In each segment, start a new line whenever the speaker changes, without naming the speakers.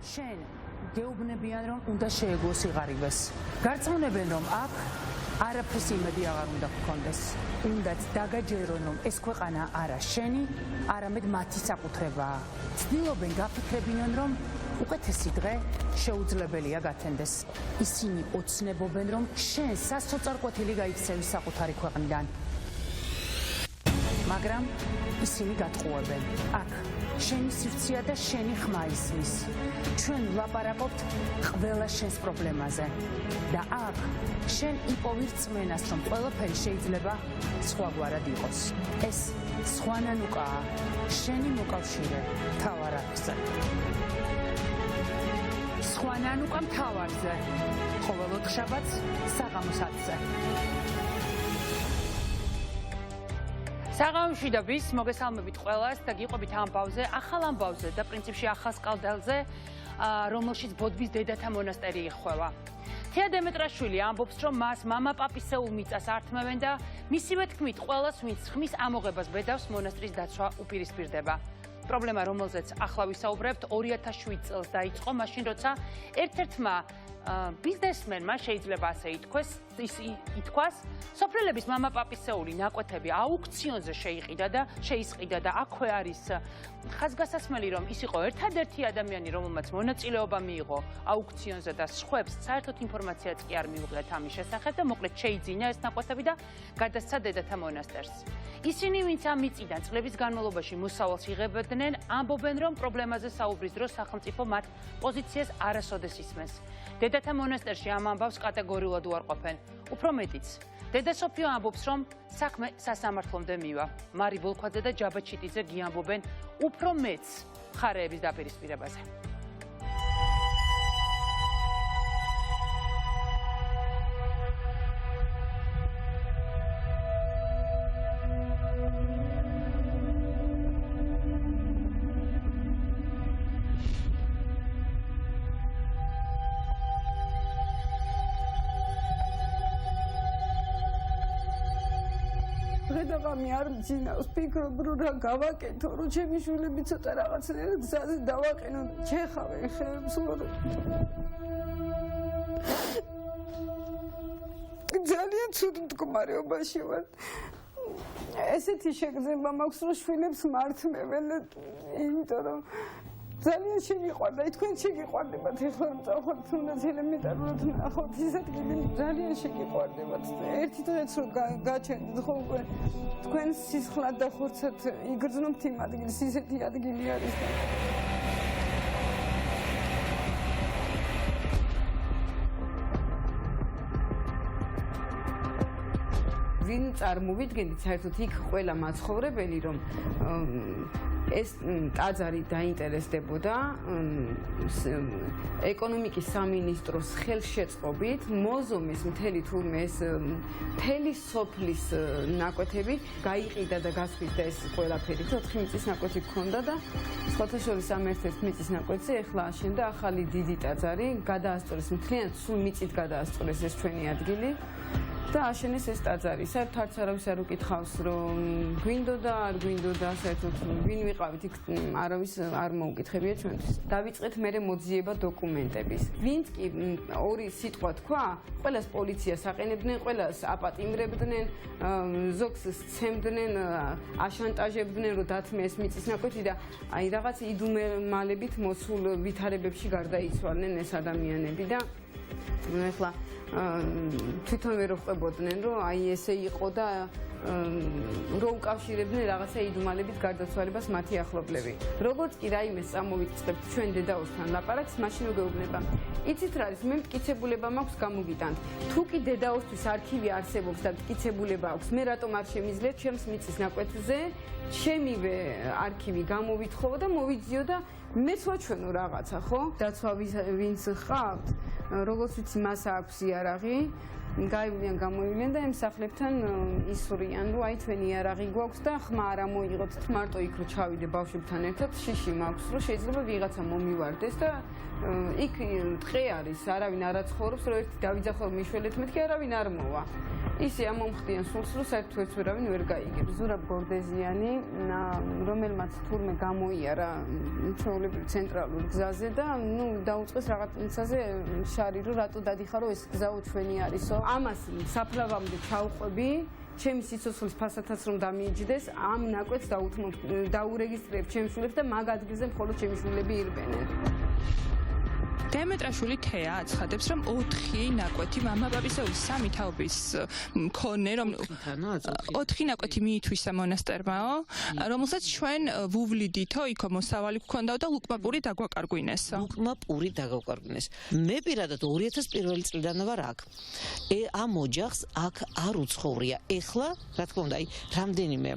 შენ გეუბნებიან რომ უნდა შეეგო სიღარიბეს. გარწმუნებენ რომ აქ არაფრის იმედი აღარ უნდა გქონდეს. უნდაც დაგაჯერონ რომ ეს ქვეყანა არა შენი, არამედ მათი საკუთრებაა. ცდილობენ გაფიქრებინონ რომ უკეთესი დღე შეუძლებელია გათენდეს. ისინი ოცნებობენ რომ შენ სასოწარკვეთილი გაიქცევის საკუთარი ქვეყნიდან. მაგრამ ისინი გატყუებენ. აქ შენი სივრცეა და შენი ხმა ისმის. ჩვენ ვლაპარაკობთ ყველა შენს პრობლემაზე. და აქ შენ იპოვი რწმენას, რომ ყველაფერი შეიძლება სხვაგვარად იყოს. ეს სხვა ნანუკაა. შენი მოკავშირე მთავარ არხზე. სხვა ნანუკა მთავარზე. ყოველ ოთხშაბათს საღამოს 10-ზე. საღამოში და ვის მოგესალმებით ყველას და გიყვებით ამბავზე, ახალ ამბავზე და პრინციპში ახალ სკალდელზე, რომელშიც ბოდბის დედათა მონასტერი იხვევა. თეა დემეტრაშვილი ამბობს, რომ მას მამა-პაპისეულ მიწას ართმევენ და მისივე თქმით, ყველას, ვინც ხმის ამოღებას ბედავს, მონასტრის დაცვა უპირისპირდება. პრობლემა, რომელზეც ახლა ვისაუბრებთ, 2007 წელს დაიწყო, მაშინ როცა ერთ-ერთმა ბიზნესმენმა შეიძლება ასე ითქვას, სოფლელების მამა-პაპისეული ნაკვეთები აუქციონზე შეისყიდა და აქვე არის ხაზგასასმელი, რომ ის იყო ერთადერთი ადამიანი, რომელმაც მონაწილეობა მიიღო აუქციონზე და სხვებს საერთოდ ინფორმაციაც კი არ მიუღიათ ამის შესახებ და მოკლედ შეიძინა ეს ნაკვეთები და გადასცა დედათა მონასტერს. ისინი, ვინც ამ მიწიდან წლების განმავლობაში მოსავალს იღებდნენ, ამბობენ, რომ პრობლემაზე საუბრის დროს სახელმწიფო მათ პოზიციას არასოდეს ისმენს. დედათა მონასტერში ამ ამბავს კატეგორიულად უარყოფენ. უფრო მეტიც, დედა სოფიო ამბობს, რომ საქმე სასამართლომდე მივა. მარი ბოლქვაძე და ჯაბა ჩიტიძე გიამბობენ უფრო მეც მხარეების დაპირისპირებაზე.
მე არ მძინავს, ფიქრობ რომ რა გავაკეთო, რომ ჩემი შვილები ცოტა რაღაცნაირად გზაზე დავაყენო, ჩეხავენ ხეებს, ძალიან ცუდ მდგომარეობაში ვარ. ესეთი შეგრძნება მაქვს, რომ შვილებს მართმევენ, იმიტომ რომ ძალიან შეგიყვარდა, თქვენ შეგიყვარდებათ, ეხლა რომ წავხართ, თუნდაც ელემენტარულად ნახავთ ის ადგილი, ძალიან შეგიყვარდებათ. ერთი დღეც რომ გაჩენდით, ხო უკვე თქვენ სისხლად და ხორცად იგრძნობთ იმ ადგილს, ისეთი ადგილი არის. ვინ წარმოვიდგენთ საერთოდ იქ ყველა მაცხოვრებელი, რომ ეს ტაძარი დაინტერესდებოდა ეკონომიკის სამინისტროს ხელშეწყობით, მოზომეს მთელი თურმე ეს მთელი სოფლის ნაკვეთები გაიყიდა და გასხვისდა ეს ყველაფერი. 4 მიწის ნაკვეთი გქონდა და სხვათა შორის ამ ერთ-ერთ მიწის ნაკვეთზე ეხლა აშენდა ახალი დიდი ტაძარი, გადაასწორეს მთლიანად სულ მიწით გადაასწორეს ეს ჩვენი ადგილი. და აშენეს ეს ტაძარი. საერთოდ არც არავის არ უკითხავს, რომ გვინდოდა, არ გვინდოდა, საერთოდ ვინ ვიყავით, იქ არავის არ მოუკითხებია ჩვენთვის. დავიწყეთ მერე მოძიება დოკუმენტების. ვინც კი ორი სიტყვა თქვა, ყველას პოლიციას აყენებდნენ, ყველას აპატიმრებდნენ, ზოგს სცემდნენ, აშანტაჟებდნენ, რომ დათმე ეს მიწის ნაკვეთი და აი რაღაც იდუმალებით მოსულ ვითარებებში გარდაიცვალნენ ეს ადამიანები და ეხლა თვითონ ვერ ხვდებოდნენ, რომ აი ესე იყო და რომ უკავშირებდნენ რაღაცა იდუმალებით გარდაცვალებას მათი ახლობლები. როგორც კი რაიმეს წამოვიწყებთ ჩვენ დედაოსთან ლაპარაკს, მაშინ გეუბნება. იცით რა არის, მე მტკიცებულება მაქვს გამოგიტანთ. თუ კი დედაოსთვის არქივი არსებობს და მტკიცებულება აქვს, მე რატომ არ შემიძლია ჩემს მიწის ნაკვეთზე ჩემივე არქივი გამოვითხოვო და მოვიძიო და მეც ვაჩვენო რაღაცა, ხო? დაცვა ვინც ხავთ, როგორც ვიცი მას აქვს იარაღი, გაივლიან, გამოივლიან და იმ სახლებთან ისურიან, რომ აი ჩვენი იარაღი გვაქვს და ხმა არ ამოიღოთ, მარტო იქ რო ჩავიდე ბავშვებთან ერთად, შიში მაქვს, რომ შეიძლება ვიღაცა მომივარდეს და იქ ტყე არის, არავინ არ აცხოვრობს, რომ ერთი დავიძახო მიშველეთ მეთქი არავინ არ მოვა. ისე ამომხდიან სულს, რომ საერთოდ ერთს ვერავინ ვერ გაიგებს. ზურაბ გორდეზიანი, რომელმაც თურმე გამოიარა ჩვეულებრივ ცენტრალურ გზაზე და დაუწყეს რაღაცაზე შარი, რომ რატო დადიხარო ეს გზაო ჩვენი არისო. ამას საფლავამდე ჩავყვები, ჩემი სიცოცხლის ფასადაც რომ დამიეჯდეს, ამ ნაკვეთს დაურეგისტრირებ ჩემს შვილებს და მაგ ადგილზე მხოლოდ ჩემი შვილები ირბენენ.
დემეტრაშვილი თეა აცხადებს, რომ 4 ნაკვეთი მამაპაპისეული 3 თაობის მქონე, რომ 4 ნაკვეთი მიითვისა მონასტერმაო, რომელსაც ჩვენ ვუვლიდითო, იქო მოსავალი გქონდაო და ლუკმა პური დაგვაკარგვინესო.
ლუკმა პური დაგვაკარგვინეს. მე პირადად 2001 წლიდან ვარ აქ. ამ ოჯახს აქ არ უცხოვრია. ეხლა, რა თქმა უნდა, რამდენიმე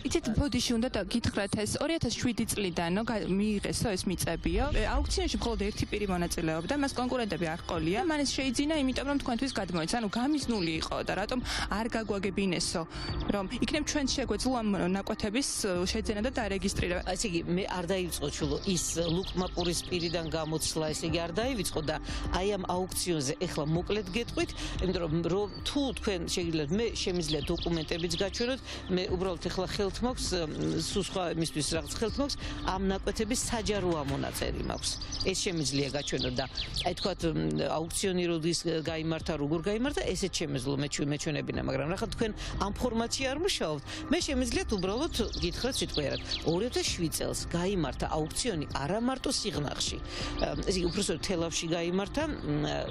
იცით, ბოდიში უნდა გითხრათ ეს 2007 წლიდანო მიიღესო ეს მიწებიო. აუქციონში მხოლოდ ერთი პირი მონაწილეობდა, მას კონკურენტები არ ყოლია. მან ეს შეიძინა, იმიტომ რომ თქვენთვის გადმოეცა, ანუ გამიზნული იყო და რატომ არ გაგვაგებინესო, რომ იქნებ ჩვენ შეგვეძლო ამ ნაკვეთების შეძენა და დარეგისტრირება.
ესე იგი, მე არ დაივიწყო ჩულო ის ლუკმა პურის პირიდან გამოცლა, ესე იგი არ დაივიწყო და აი ამ აუქციონზე ეხლა მოკლედ გეტყვით, იმიტომ რომ თუ თქვენ შეგიძლიათ მე შემიძლია დოკუმენტებიც გაჩვენოთ, მე უბრალოდ ეხლა ხელთ მაქვს, სულ სხვა იმისთვის რაღაც ხელთ მაქვს, ამ ნაკვეთების საჯარო ამონაწერი მაქვს. ეს შემიძლია გაჩვენოთ და აი თქვათ აუქციონი როდის გაიმართა, როგორ გაიმართა, ესეც შემეძლო მეჩვენებინა, მაგრამ რახან თქვენ ამ ფორმატში არ მუშაობთ, მე შემიძლიათ უბრალოდ გითხრათ სიტყვიერად. 2007 წელს გაიმართა აუქციონი არა მარტო სიღნაღში. ესე იგი უბრალოდ თელავში გაიმართა,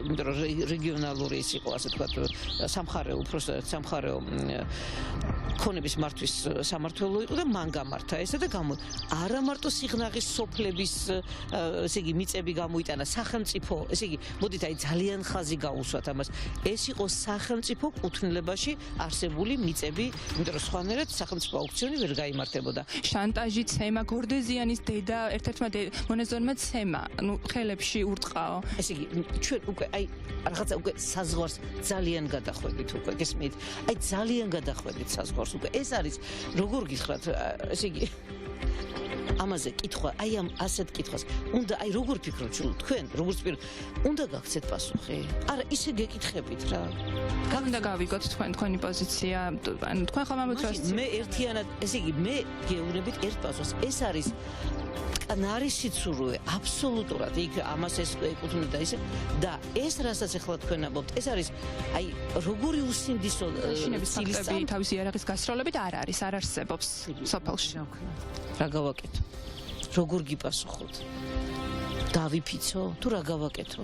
იმიტომ რომ რეგიონალური ის იყო, ასე თქვათ, სამხარეო, უბრალოდ სამხარეო ქონების მართვის სამართველო იყო და მან გამართა ესა და არა მარტო სიღნაღის სოფლების ესე იგი მიწები გამოიტანა სახელმწიფო, ესე იგი, მოდით აი ძალიან ხაზი გაუსვათ ამას. ეს იყო სახელმწიფო კუთვნილებაში არსებული მიწები, იმიტომ რომ სხვანაირად სახელმწიფო აუქციონი ვერ გაიმართებოდა.
შანტაჟი, ცემა, გორდეზიანის დედა, ერთ-ერთმა მონაზონმა ცემა, ხელებში ურტყაო.
ესე იგი, ჩვენ უკვე აი რაღაცა უკვე საზღვარს ძალიან გადახვედით უკვე, გესმით? აი ძალიან გადახვედით საზღვარს უკვე. ეს არის როგორ გითხრათ, ესე იგი ამაზე კითხვა, აი ამ ასეთ კითხვას, უნდა აი როგორ ფიქრობთ თქვენ, როგორც პირ, უნდა გაგცეთ პასუხი? არა, ისე გეკითხებით რა.
უნდა გავიგოთ თქვენი პოზიცია, ანუ თქვენ ხომ ამბობთ რომ
მე ერთიანად, ესე იგი, მე გეუბნებით ერთ პასუხს. ეს არის კანარი სიცურვე, აბსოლუტურად იქ ამას ეს ეკუთვნოდა ისე და ეს რასაც ახლა თქვენ ამბობთ, ეს არის აი როგორი უსინდისო
შინების ფაქტები თავისი იარაღის გასროლებით არ არის, არ არსებობს სოფელში.
რა გავაკეთო? როგორ გიპასუხოთ? დავიფიცო თუ რა გავაკეთო?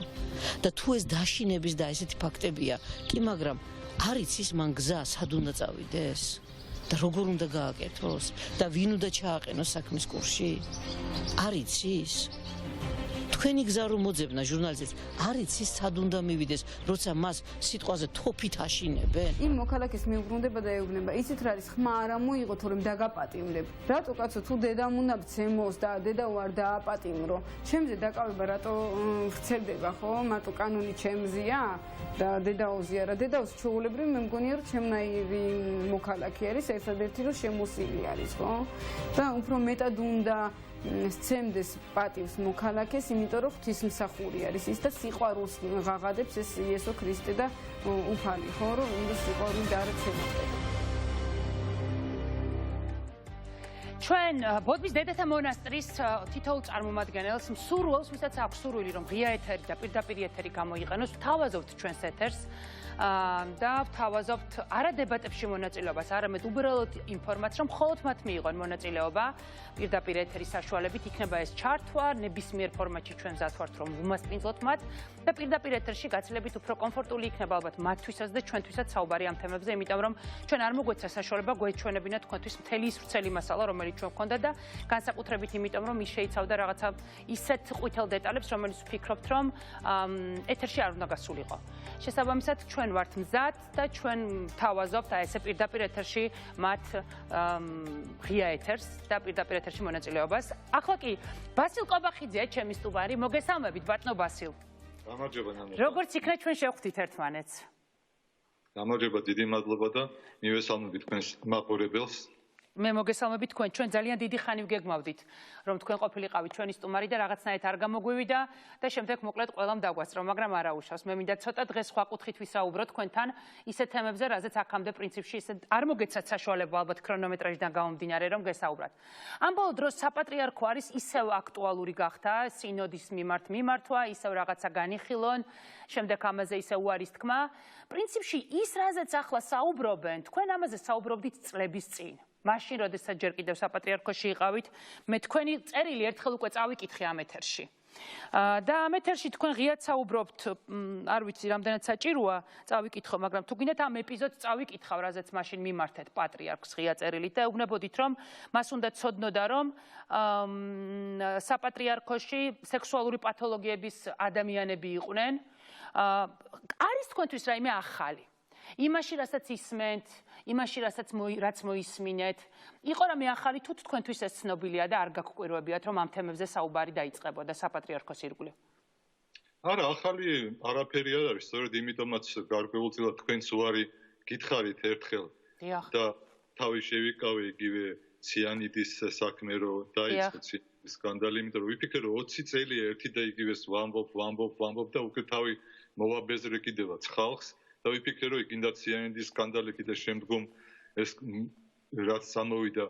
და თუ ეს დაშინების და ესეთი ფაქტებია, კი მაგრამ არ იცის მან გზა სად უნდა წავიდეს? და როგორ უნდა გააკეთოს? და ვინ უნდა ჩააყენოს საქმის კურსში? არ იცის? თქვენი გზა რომ მოძებნა ჟურნალისტებს, არ იცის სად უნდა მივიდეს, როცა მას სიტყვაზე თოფით აშინებენ?
იმ მოქალაქეს მიუბრუნდება და ეუბნება, იცით რა არის, ხმა არ ამოიღო, თორემ დაგაპატიმრებ. რატო კაცო, თუ დედამ უნდა ბცემოს და დედა არ დააპატიმრო, ჩემზე დაკავება რატო ვრცელდება, ხო? მარტო კანონი ჩემზეა და დედაოზია რა. დედაოს ჩვეულებრივ მე მგონია რომ ჩემნაირი მოქალაქე არის, ერთადერთი რომ შემოსილი არის, ხო? და უფრო მეტად უნდა სცემდეს პატივს მოქალაქეს, იმიტომ რომ ღვთისმსახური არის ის და სიყვარულს ღაღადებს ეს იესო ქრისტე და უფალი, ხო, რომ უნდა სიყვარული დაარჩენოს.
ჩვენ ბოდბის დედათა მონასტრის თითოეულ წარმომადგენელს მსურველს, ვისაც აქვს სურვილი, რომ ღია ეთერი და პირდაპირ ეთერი გამოიყენოს, ვთავაზობთ ჩვენს ეთერს და ვთავაზობთ არა დებატებში მონაწილეობას, არამედ უბრალოდ ინფორმაციას, რომ მხოლოდ მათ მიიღონ მონაწილეობა პირდაპირ ეთერის საშუალებით, იქნება ეს ჩართვა, ნებისმიერ ფორმატში ჩვენ მზად ვართ, რომ ვუმასპინძლოთ მათ და პირდაპირ ეთერში გაცილებით უფრო კომფორტული იქნება ალბათ მათთვისაც და ჩვენთვისაც საუბარი ამ თემებზე, იმიტომ რომ ჩვენ არ მოგვეცა საშუალება გვეჩვენებინა თქვენთვის მთელი ის ვრცელი მასალა, რომელიც ჩვენ გვქონდა და განსაკუთრებით იმიტომ, რომ ის შეიცავდა რაღაცა ისეთ ყვითელ დეტალებს, რომელიც ვფიქრობთ, რომ ეთერში არ უნდა გასულიყო. შესაბამისად, ჩვენ ვართ მზად და ჩვენ ვთავაზობთ აი ესე პირდაპირ ეთერში მათ ღია ეთერს და პირდაპირ ეთერში მონაწილეობას. ახლა კი ბასილ ყობახიძეა ჩემი სტუმარი. მოგესალმებით, ბატონო ბასილ.
გამარჯობა ნანუკა.
როგორც იქნა ჩვენ შევხვდით ერთმანეთს?
გამარჯობა, დიდი მადლობა და მივესალმებით თქვენს მაყურებელს.
მე მოგესალმებით თქვენ, ჩვენ ძალიან დიდი ხანი ვგეგმავდით, რომ თქვენ ყოფილიყავით ჩვენი სტუმარი და რაღაცნაირად არ გამოგვივიდა და შემდეგ მოკლედ ყველამ დაგვასწრო, მაგრამ არა უშავს. მე მინდა ცოტა დღეს სხვა კუთხით ვისაუბრო თქვენთან ისეთ თემებზე, რაზეც აქამდე პრინციპში ისე არ მოგეცათ საშუალება ალბათ ქრონომეტრაჟიდან გამომდინარე, რომ გესაუბრათ. ამ ბოლო დროს საპატრიარქო არის ისევ აქტუალური გახდა, სინოდის მიმართვა, ისევ რაღაცა განიხილონ, შემდეგ ამაზე ისე უარის თქმა. პრინციპში ის, რაზეც ახლა საუბრობენ, თქვენ ამაზე საუბრობდით წლების წინ. მაშინ, როდესაც ჯერ კიდევ საპატრიარქოში იყავით, მე თქვენი წერილი ერთხელ უკვე წავიკითხე ამ ეთერში. და ამ ეთერში თქვენ ღიად საუბრობთ, არ ვიცი, რამდენად საჭიროა წავიკითხო, მაგრამ თუ გინდათ ამ ეპიზოდს წავიკითხავ, რაზეც მაშინ მიმართეთ პატრიარქს ღია წერილით და ეუბნებოდით, რომ მას უნდა ცოდნოდა, რომ საპატრიარქოში სექსუალური პათოლოგიების ადამიანები იყვნენ. არის თქვენთვის რაიმე ახალი? იმაში, რასაც ისმენთ, იმაში, რაც მოისმინეთ, იყო რამე ახალი თუ თქვენთვის ეს ცნობილია და არ გაგკვირვებიათ, რომ ამ თემებზე საუბარი დაიწყებოდა საპატრიარქოს ირგვლივ?
არა, ახალი არაფერი არ არის, სწორედ იმიტომაც გარკვეულწილად თქვენც უარი გითხარით ერთხელ და თავი შევიკავე იგივე ციანიდის საქმე, რომ დაიწყო ციანიდის სკანდალი, იმიტომ რომ ვიფიქრე, რომ 20 წელია ერთი და იგივეს ვამბობ და უკვე თავი მოვაბეზრე კიდევაც ხალხს. და ვიფიქრე, რომ იქ ინდაციანის სკანდალი კიდე შემდგომ ეს რაც სამოვიდა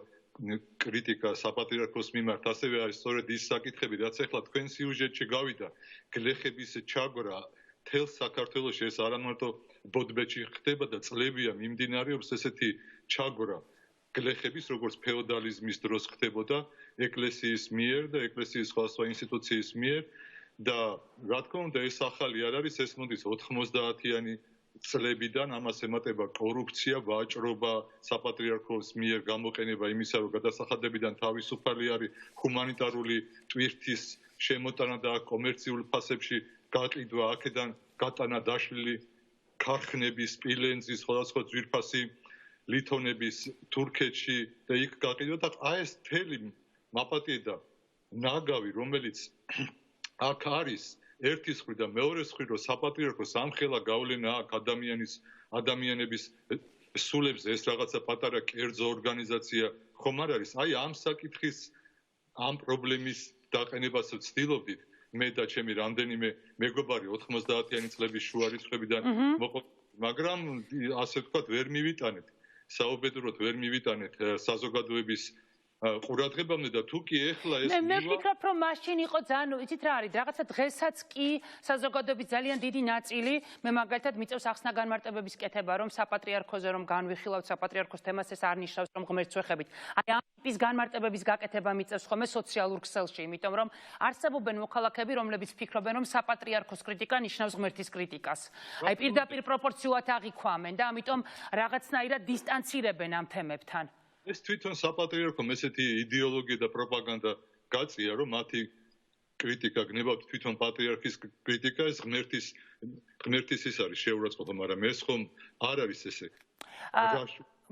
კრიტიკა საპატრიარქოს მიმართ, ასევე არის სწორედ ის საკითხები, რაც ახლა თქვენ სიუჟეტში გავიდა, გლეხების ჩაგვრა თელ საქართველოში ეს არა მარტო ბოდბეჭი ხდება და წლებია მიმდინარეობს ესეთი ჩაგვრა გლეხების, როგორც ფეოდალიზმის დროს ხდებოდა ეკლესიის მიერ და ეკლესიის სხვა ინსტიტუციის მიერ და რა თქმა უნდა ეს ახალი არ არის, ეს მოდის 90-იანი წლებიდან ამას ემატება კორუფცია, ვაჭრობა, საპატრიარქოს მიერ გამოყენება იმისა, რომ გადასახადებიდან თავისუფალი არის, ჰუმანიტარული ტვირთის შემოტანა და კომერციულ ფასებში გაყიდვა, აქედან გატანა დაშლილი ქარხნების, სპილენძის, სხვადასხვა ძვირფასი ლითონების თურქეთში და იქ გაყიდვა და ეს მთელი მაპატიე და ნაგავი, რომელიც აქ არის ერთის მხრივ და მეორეს მხრივ რომ საპატრიარქოს ამხელა გავლენა აქვს ადამიანების სულებზე ეს რაღაცა პატარა კერძო ორგანიზაცია ხომ არ არის? აი ამ საკითხის ამ პრობლემის დაყენებას ვცდილობდით მე და ჩემი რამდენიმე მეგობარი 90-იანი წლების შუა რიცხვებიდან მაგრამ ასე ვთქვათ ვერ მივიტანეთ საუბედუროდ ვერ მივიტანეთ საზოგადოების ყურადღებამდე და თუ კი ეხლა ეს
მე ვფიქრობ რომ მაშინ იყო ძალიან იცით რა არის რაღაცა დღესაც კი საზოგადოების ძალიან დიდი ნაწილი მე მაგალითად მიწევს ახსნა განმარტებების კეთება რომ საპატრიარქოზე რომ განვიხილავთ საპატრიარქოს თემას ეს არ ნიშნავს რომ ღმერთს ვეხებით აი ამ ტიპის განმარტებების გაკეთება მიწევს ხოლმე სოციალურ ქსელში იმიტომ რომ არსებობენ მოქალაქეები რომლებიც ფიქრობენ რომ საპატრიარქოს კრიტიკა ნიშნავს ღმერთის კრიტიკას აი პირდაპირ პროპორციულად აღიქვამენ და ამიტომ რაღაცნაირად დისტანცირებენ ამ თემებთან
ეს თვითონ საპატრიარქომ ესეთი იდეოლოგია და პროპაგანდა გაწია, რომ მათი კრიტიკა გნებავთ თვითონ პატრიარქის კრიტიკა, ეს ღმერთის ის არის შეურაცხყოფა, მაგრამ ეს ხომ არ არის ესე.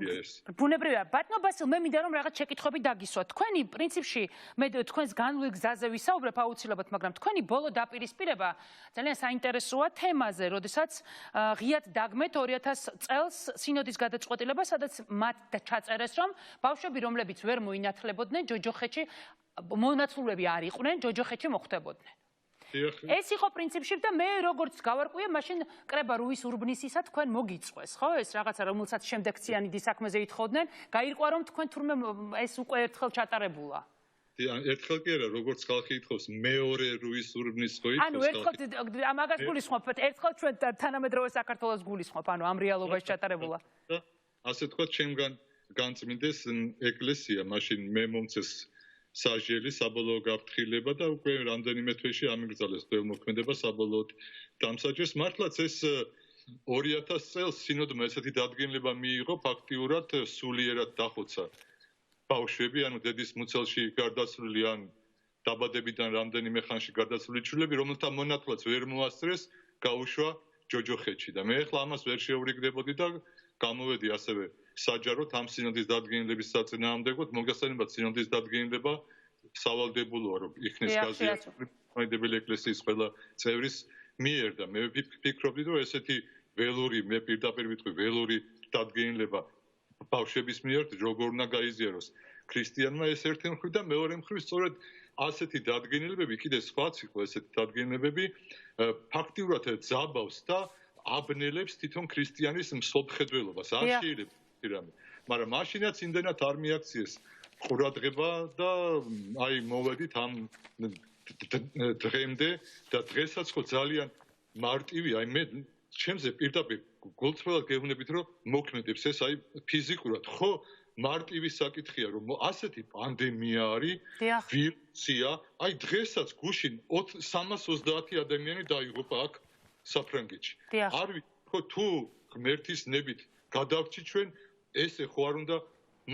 ბუნებრივია, ბატონო ბასილ, მე მინდა რომ რაღაც შეკითხვები დაგისვა. თქვენი პრინციპში მე თქვენს განვლილ გზაზე ვისაუბრებ აუცილებლად, მაგრამ თქვენი ბოლო დაპირისპირება ძალიან საინტერესოა თემაზე, როდესაც ღიად დაგმეთ 2000 წელს სინოდის გადაწყვეტილება, სადაც მათ ჩაწერეს, რომ ბავშვები, რომლებიც ვერ მოინათლებოდნენ ჯოჯოხეთში, მონაცვლეები არ იყვნენ, ჯოჯოხეთში მოხვდებოდნენ. ეს იყო პრინციპში და მე როგორც გავარკვიე, მაშინ კრება რუის ურბნისისა თქვენ მოგიწყვეს, ხო? ეს რაღაცა რომელსაც შემდეგ ციანიდის საქმეზე ითხოვდნენ, გაირკვა რომ თქვენ თურმე ეს უკვე ერთხელ ჩატარებულა.
ერთხელ კი არა, როგორც ხალხი ითხოვს, მეორე რუის ურბნის ხო ითხოვს.
ანუ ერთხელ მაგას გულისხმობთ, ერთხელ ჩვენ თანამედროვე საქართველოს გულისხმობ, ანუ ამ რეალობაში ჩატარებულა.
ასე თქვა, ჩემგან განწმინდეს ეკლესია, მაშინ მე მომწეს საჟელი საბოლოო გაფრთხილება და უკვე რამდენიმე თვეში ამიგრძალეს თველმოქმედება საბოლოოდ დამსაჯეს. მართლაც ეს 2000 წელს სინოდმა ესეთი დადგენილება მიიღო, ფაქტიურად სულიერად დახოცა ბავშვები, ანუ დედის მუცელში გარდაცვლილი ან დაბადებიდან რამდენიმე ხანში გარდაცვლილი ჩვილები, რომელთა მონათვლაც ვერ მოასწრეს, გაუშვა ჯოჯოხეთში და მე ახლა ამას ვერ შეურიგდებოდი და გამოვედი ასევე საჯაროდ ამ სინოდის დადგენილების საწინააღმდეგოდ, მოგესალმებით სინოდის დადგენილება სავალდებულოა, რომ იქნეს გააზიარეთ ეკლესიის ყველა წევრის მიერ და მე ვფიქრობდი, რომ ესეთი ველური, მე პირდაპირ ვიტყვი, ველური დადგენილება ბავშვების მიერ როგორ უნდა გაიზიაროს ქრისტიანმა ეს ერთი მხრივ და მეორე მხრივ სწორედ ასეთი დადგენილებები, კიდე სხვაც იყო ესეთი დადგენილებები, ფაქტიურად ძაბავს და აბნელებს თვითონ ქრისტიანის მსოფლმხედველობას, არ შეიძლება რამე. მაგრამ მაშინაც იმდენად არ მიაქციეს ყურადღება და აი მოვედით ამ დღემდე და დღესაც ხო ძალიან მარტივია, აი მე ჩემზე პირდაპირ გულწრფელად გეუბნებით რომ მოქმედებს ეს აი ფიზიკურად ხო მარტივი საკითხია რომ ასეთი პანდემია არის ვირუსია აი დღესაც გუშინ 330 ადამიანი დაიღუპა აქ საფრანგეთში არ ვიცი ხო თუ ღმერთის ნებით გადავრჩით ჩვენ ესე ხო არ უნდა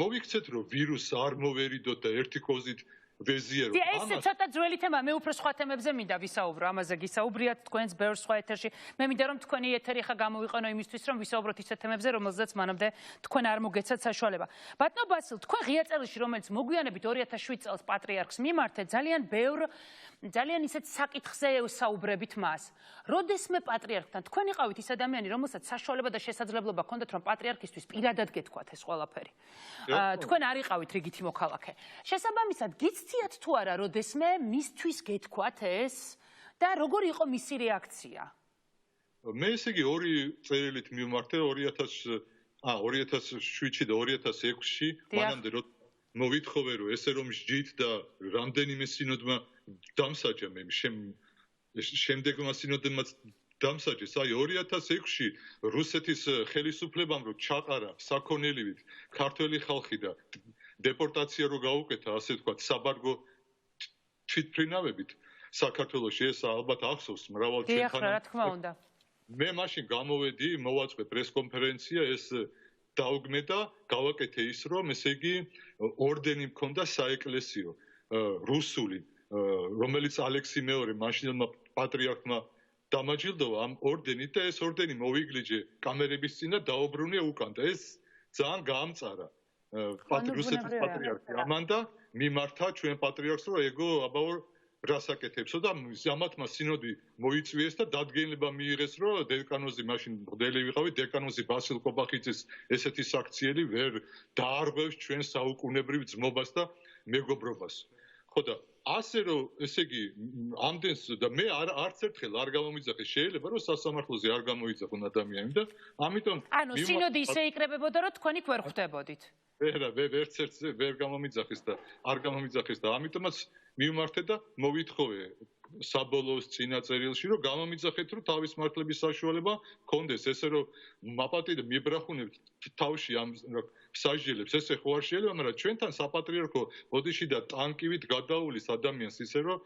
მოვიქცეთ რომ ვირუსს არ მოვერიდოთ და ერთი კოზით ვეზიარო.
ეს ცოტა ძველი თემაა, მე უფრო სხვა თემებზე მინდა ვისაუბრო, ამაზე გისაუბრიათ თქვენს ბევრ სხვა ეთერში. მე მინდა რომ თქვენი ეთერი ხა გამოვიყენო იმისთვის, რომ ვისაუბროთ ისეთ თემებზე, რომელზეც მანამდე თქვენ არ მოგეცათ საშუალება. ბატონო ბასილ, თქვენ ღია წელში, რომელიც მოგვიანებით 2007 წელს პატრიარქს მიმართეთ, ძალიან ისეთ საკითხზე საუბრებით მას. როდესმე პატრიარქთან თქვენ იყავით ის ადამიანი, რომელსაც საშუალება და შესაძლებლობა ჰქონდათ, რომ პატრიარქისთვის პირადად გეთქვათ ეს ყველაფერი. თქვენ არ იყავით რიგითი მოქალაქე. შესაბამისად, გიცდიათ თუ არა, როდესმე მისთვის გეთქვათ ეს და როგორი იყო მისი რეაქცია?
მე ესე იგი ორი წერილით მივმართე 2007-ში და 2006-ში, მანამდე რომ მოვითხოვე რომ ესე რომ ჯით და რამდენიმე სინოდმა დამსაჯა მე შემდეგმა სინოდმაც დამსაჯეს აი 2006-ში რუსეთის ხელისუფლებამ რომ ჩაყარა საქონელივით ქართველი ხალხი და დეპორტაცია რო გაუკეთა ასე ვთქვათ საბარგო თვითმფრინავებით საქართველოში ეს ალბათ ახსოვს მრავალ ჩვენთან
რა თქმა უნდა
მე მაშინ გამოვედი მოვაწყე პრესკონფერენცია ეს დაუგმე და გავაკეთე ის რომ ესე იგი ორდენი მქონდა საეკლესიო რუსული რომელიც ალექსი მეორე მაშინელმა პატრიარქმა დამაჯილდოვა ამ ორდენით და ეს ორდენი მოვიგლიჯე კამერების წინ და დაუბრუნე უკან და ეს ძალიან გაამწარა რუსეთის პატრიარქი ამანდა მიმართა ჩვენ პატრიარქს რომ ეგო აბაო რასაკეთებსო და ამათმა სინოდი მოიწვიეს და დადგენილება მიიღეს რომ დეკანოზი მაშინ მღვდელი ვიყავი დეკანოზი ბასილ კობახიძის ესეთი საქციელი ვერ დაარღვევს ჩვენ საუკუნებრივ ძმობას და მეგობრობას ხო და ასე რომ ესე იგი ამდენს და მე არც ერთხელ არ გამომიძახე შეიძლება რომ სასამართლოზე არ გამოიძახონ ადამიანი და ამიტომ
ანუ სინოდი ისე იკრებებოდა რომ თქვენი ვერ ხვდებოდით
ვერც ერთზე ვერ გამომიძახეს და არ გამომიძახეს და ამიტომაც მივმართე და მოვითხოვე საბოლოოს წინაწერილში რომ გამომიძახეთ რომ თავის მართლების საშუალება გქონდეს ესე რომ მაპატი და მიბრახუნებთ თავში ამ საჟილებს ესე ხო არ შეიძლება მაგრამ ჩვენთან საპატრიარქო ბოდიში და ტანკივით გადაულის ადამიანს ისე რომ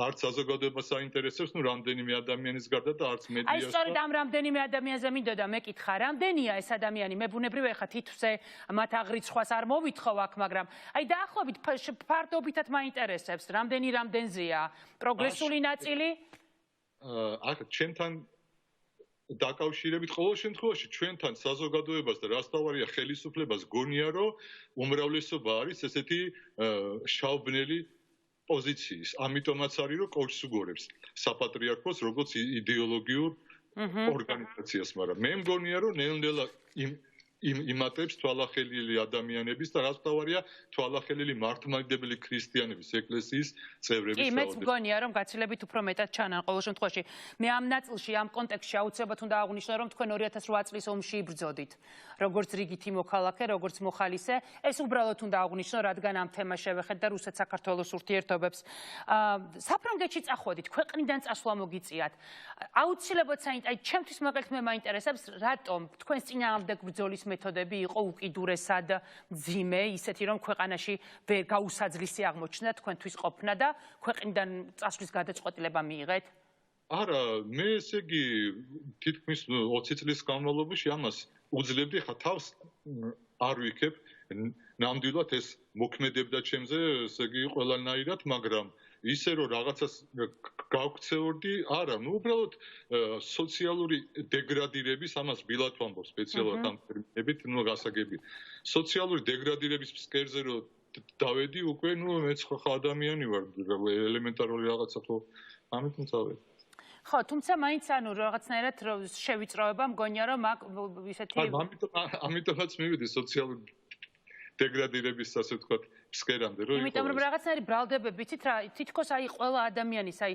არც საზოგადოებას აინტერესებს ნუ რამდენიმე ადამიანის გარდა და არც მედიას
აი სწორედ ამ რამდენიმე ადამიანზე მინდოდა მეკითხა რამდენია ეს ადამიანი მე ბუნებრივია ხა თითვზე მათ აღრიცხვას არ მოვითხოვ აქ მაგრამ აი დაახლოებით ფარდობითად მაინტერესებს რამდენზეა პროგრესული ნაწილი
აქ ჩვენთან დაკავშირებით ყოველ შემთხვევაში ჩვენთან საზოგადოებას და რას თავარია ხელისუფლებას გონია რომ უმრავლესობა არის ესეთი შავბნელი პოზიციის ამიტომაც არის რომ კოჩს უგორებს საპატრიარქოს როგორც იდეოლოგიურ ორგანიზაციას მაგრამ მე მგონია რომ ნელ-ნელა იმატებს თვალახელილი ადამიანების და რაც თავარია თვალახელილი მართლმადიდებელი ქრისტიანების ეკლესიის წევრების
კი მეც მგონია რომ გაცილებით უფრო მეტად ჩანან ყოველ შემთხვევაში მე ამ ნაწილში ამ კონტექსტში აუცილებლად უნდა აღვნიშნო რომ თქვენ 2008 წლის ომში იბრძოდით როგორც რიგითი მოქალაქე როგორც მოხალისე ეს უბრალოდ უნდა აღვნიშნო რადგან ამ თემას შევეხეთ და რუსეთ-საქართველოს ურთიერთობებს საფრანგეთში წახვედით ქვეყნიდან წასვლა მოგიწიათ აუცილებლად აი ჩემთვის მაგალითად მე მაინტერესებს რატომ თქვენს წინააღმდეგ ბრძოლის მეთოდები იყო უკიდურესად მძიმე, ისეთი რომ ქვეყანაში ვერ გაუსაძლისი აღმოჩნდა თქვენთვის ყოფნა და ქვეყნიდან წასვლის გადაწყვეტილება მიიღეთ?
არა, მე ესე იგი თითქმის 20 წლის განმავლობაში ამას უძლებდი ხა თავს არ ვიქებ ნამდვილად ეს მოქმედებდა ჩემზე, ესე იგი ყველანაირად, მაგრამ ისე რომ რაღაცას გავქცეორდი, არა, ნუ უბრალოდ სოციალური დეგრადირების ამას ბილად ვამბობ სპეციალურად ამ ტერმინებით, ნუ გასაგები. სოციალური დეგრადირების ფსკერზე რომ დავედი, უკვე ნუ მეც ხო ადამიანი ვარ, ელემენტარული რაღაცა ხო ამით მწავედი.
ხო, თუმცა მაინც ანუ რაღაცნაირად შევიწროება მგონია რომ აქ ისეთი
ამიტომაც მივიდი სოციალური დეგრადირების ასე ვთქვათ ფსკერამდე რომ
იმიტომ რომ რაღაცნაირი ბრალდებები იცით რა თითქოს აი ყველა ადამიანის აი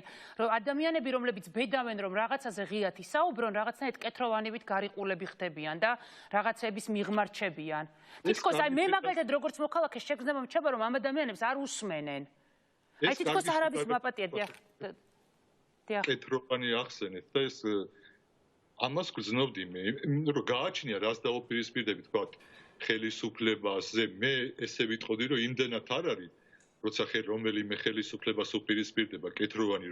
ადამიანები რომლებიც ბედავენ რომ რაღაცაზე ღიად ისაუბრონ რაღაცნაირად კეთროვანივით გარიყულები ხდებიან და რაღაცების მიღმარჩებიან თითქოს აი მე მაგალითად როგორც მოქალაქე შეგრძნება მრჩება რომ ამ ადამიანებს არ უსმენენ აი თითქოს არ არის მაპატიები
კეთროვანი ახსენეთ და ეს ამას გრძნობდი მე რომ გააჩნია რას დაუპირისპირდები თქვათ ხელისუფლებაზე მე ესე ვიტყოდი რომ იმდენად არ არის როცა რომელიმე ხელისუფლებას უპირისპირდება კეთროვანი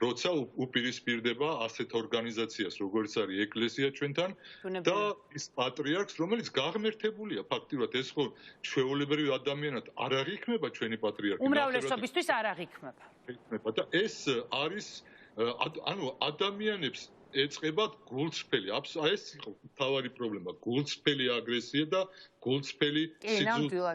როცა უპირისპირდება ასეთ ორგანიზაციას როგორც არის ეკლესია ჩვენთან და ის პატრიარქს რომელიც გაღმერთებულია ფაქტიურად ეს ხო ჩვეულებრივ ადამიანად არ აღიქმება ჩვენი პატრიარქი
უმრავლესობისთვის არ აღიქმება
და ეს არის ანუ ადამიანებს ეწყებათ გულწრფელი ეს იყო მთავარი პრობლემა გულწრფელი აგრესია და გულწრფელი სიძულვა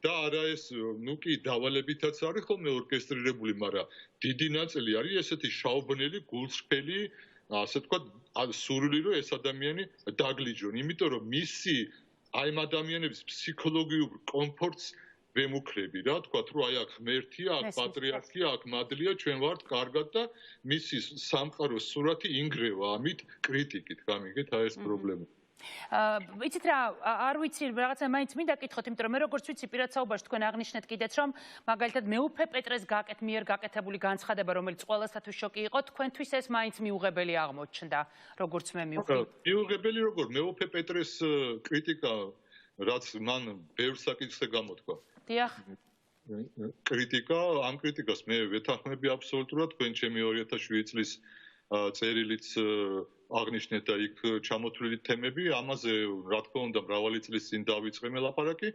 და არა ეს ნუ კი დავალებითაც არის ხოლმე ორკესტრირებული მაგრამ დიდი ნაწილი არის ესეთი შაუბნელი გულწრფელი ასე თქვა სურვილი რომ ეს ადამიანი დაგლიჯონ იმიტომ რომ მისი აი ამ ადამიანების ფსიქოლოგიურ კომფორტს ვემუქრები რა თქვა რომ აი აქ ღმერთია აქ პატრიარქია აქ მადლია ჩვენ ვართ კარგად და მისი სამყაროს სურათი ინგრევა ამით კრიტიკით გამიგეთ აი ეს პრობლემა
იცით რა არ ვიცი რაღაცა მაინც მინდა კითხოთ იმიტომ რომ მე როგორც ვიცი პირად საუბარში თქვენ აღნიშნეთ კიდეც რომ მაგალითად მეუფე პეტრეს მიერ გაკეთებული განცხადება რომელიც ყველასათვის შოკი იყო თქვენთვის ეს მაინც მიუღებელი აღმოჩნდა როგორც მე მივხვდი
მიუღებელი როგორ მეუფე პეტრეს კრიტიკა რაც მან ბევრ საკითხზე გამოთქვა
დიახ
კრიტიკა ამ კრიტიკას მე ვეთანხმები აბსოლუტურად თქვენ ჩემი 2007 წლის წერილიც აღნიშნეთ და იქ ჩამოთვლილი თემები ამაზე რა თქმა უნდა მრავალი წლის წინ დავიწყე მე ლაპარაკი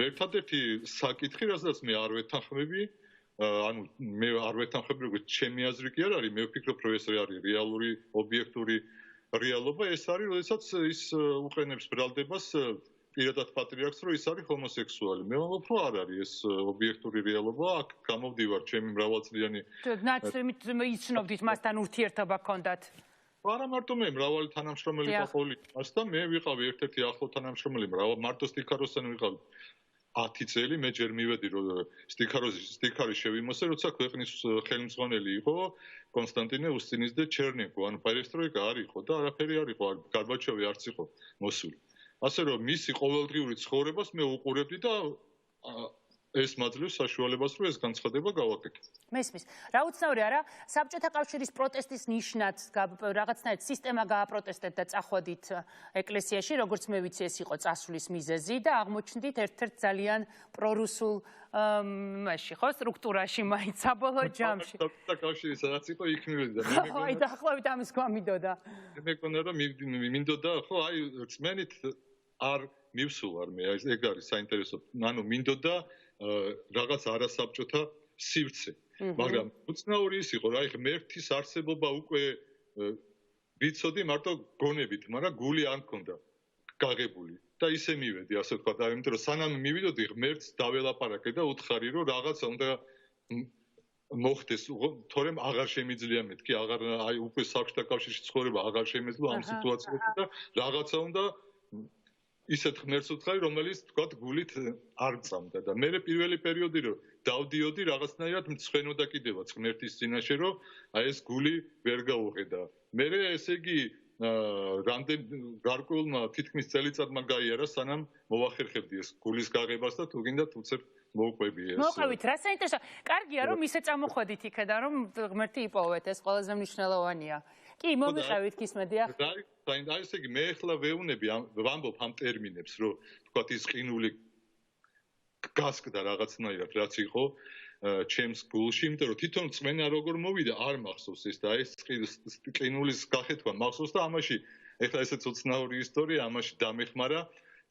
ერთადერთი საკითხი რასაც მე არ ვეთანხმები ანუ მე არ ვეთანხმები როგორც ჩემი აზრი კი არ არის მე ვფიქრობ რომ ეს არის რეალური ობიექტური რეალობა ეს არის როდესაც ის უყენებს ბრალდებას პირადად პატრიარქს რომ ის არის ჰომოსექსუალი. მე ვამბობ რომ არ არის ეს ობიექტური რეალობა, აქ გამოვდივარ ჩემი მრავალწლიანი
ნაცრით იცნობდით მასთან ურთიერთობა გქონდათ.
არა მარტო მე მრავალი თანამშრომელი ყავი მასთან, მე ვიყავი ერთ-ერთი ახლო თანამშრომელი, მარტო სტიქაროსთან ვიყავი 10 წელი, მე ჯერ მივედი რომ სტიქარი შევიმოსე, როცა ქვეყნის ხელმძღვანელი იყო კონსტანტინე უსტინის და ჩერნენკო, ანუ პერესტროიკა არ იყო და არაფერი არ იყო, გარბაჩოვი არც იყო მოსული. ასე რომ მისი ყოველდღიური ცხოვრებას მე უყურებდი და ეს მაძლევს საშუალებას რომ ეს განცხადება გავაკეთო.
მესმის. რა უცნაური არა, საბჭოთა კავშირის პროტესტის ნიშნად რაღაცნაირად სისტემა გააპროტესტეთ და წახვედით ეკლესიაში, როგორც მე ვიცი, ეს იყო წასვლის მიზეზი და აღმოჩნდით ერთ-ერთ ძალიან პრორუსულ მაშინ ხო სტრუქტურაში მაინც საბოლოო ჯამში.
საბჭოთა კავშირი სადაც იყო იქ მივედი და
მე აი დაახლოებით ამის გვამიდოდა.
მე მგონია რომ მინდოდა ხო აი წმენით არ მივსულარ მე ეგ არის საინტერესო ანუ მინდოდა რაღაც არასაბჭოთა სივრცე მაგრამ უცნაური ის იყო რა აი ღმერთის არსებობა უკვე ვიცოდი მარტო გონებით მაგრამ გული არ მქონდა გაღებული და ისე მივედი ასე ვთქვა და იმიტომ რომ სანამ მივიდოდი ღმერთს დაველაპარაკე და უთხარი რომ რაღაცა უნდა მოხდეს თორემ აღარ შემიძლია მეთქი აღარ აი უკვე საბჭოთა კავშირში ცხოვრება აღარ შემეძლო ამ სიტუაციებში და რაღაცა უნდა ისეთ ღმერთს უთხარი რომელიც თქვა გულით არ წამდა და მე პირველი პერიოდი რომ დავდიოდი რაღაცნაირად მცხვენოდა კიდევაც ღმერთის წინაშე რომ აი ეს გული ვერ გაუღედა მე ესე იგი რამდენ გარკვეულმა თითქმის წელიწადმა გაიარა სანამ მოვახერხებდი ეს გულის გაღებას და თუ გინდათ უცებ მოვყვები ეს
მოყვებით რა საინტერესო კარგია რომ ისე წამოხვედით იქიდან რომ ღმერთი იპოვეთ ეს ყველაზე მნიშვნელოვანია კი მომიყევით კისმედია
აი ესე იგი მე ახლა ვეუნები ვამბობ ამ ტერმინებს რომ თქვათ ის ყინული გასკდა რაღაცნაირად რაც იყო ჩემს გულში იმიტომ რომ თვითონ წმენა როგორ მოვიდა არ მახსოვს ეს და ეს ყინულის გახეთვა მახსოვს და ამაში ახლა ესეც უცნაური ისტორია ამაში დამეხმარა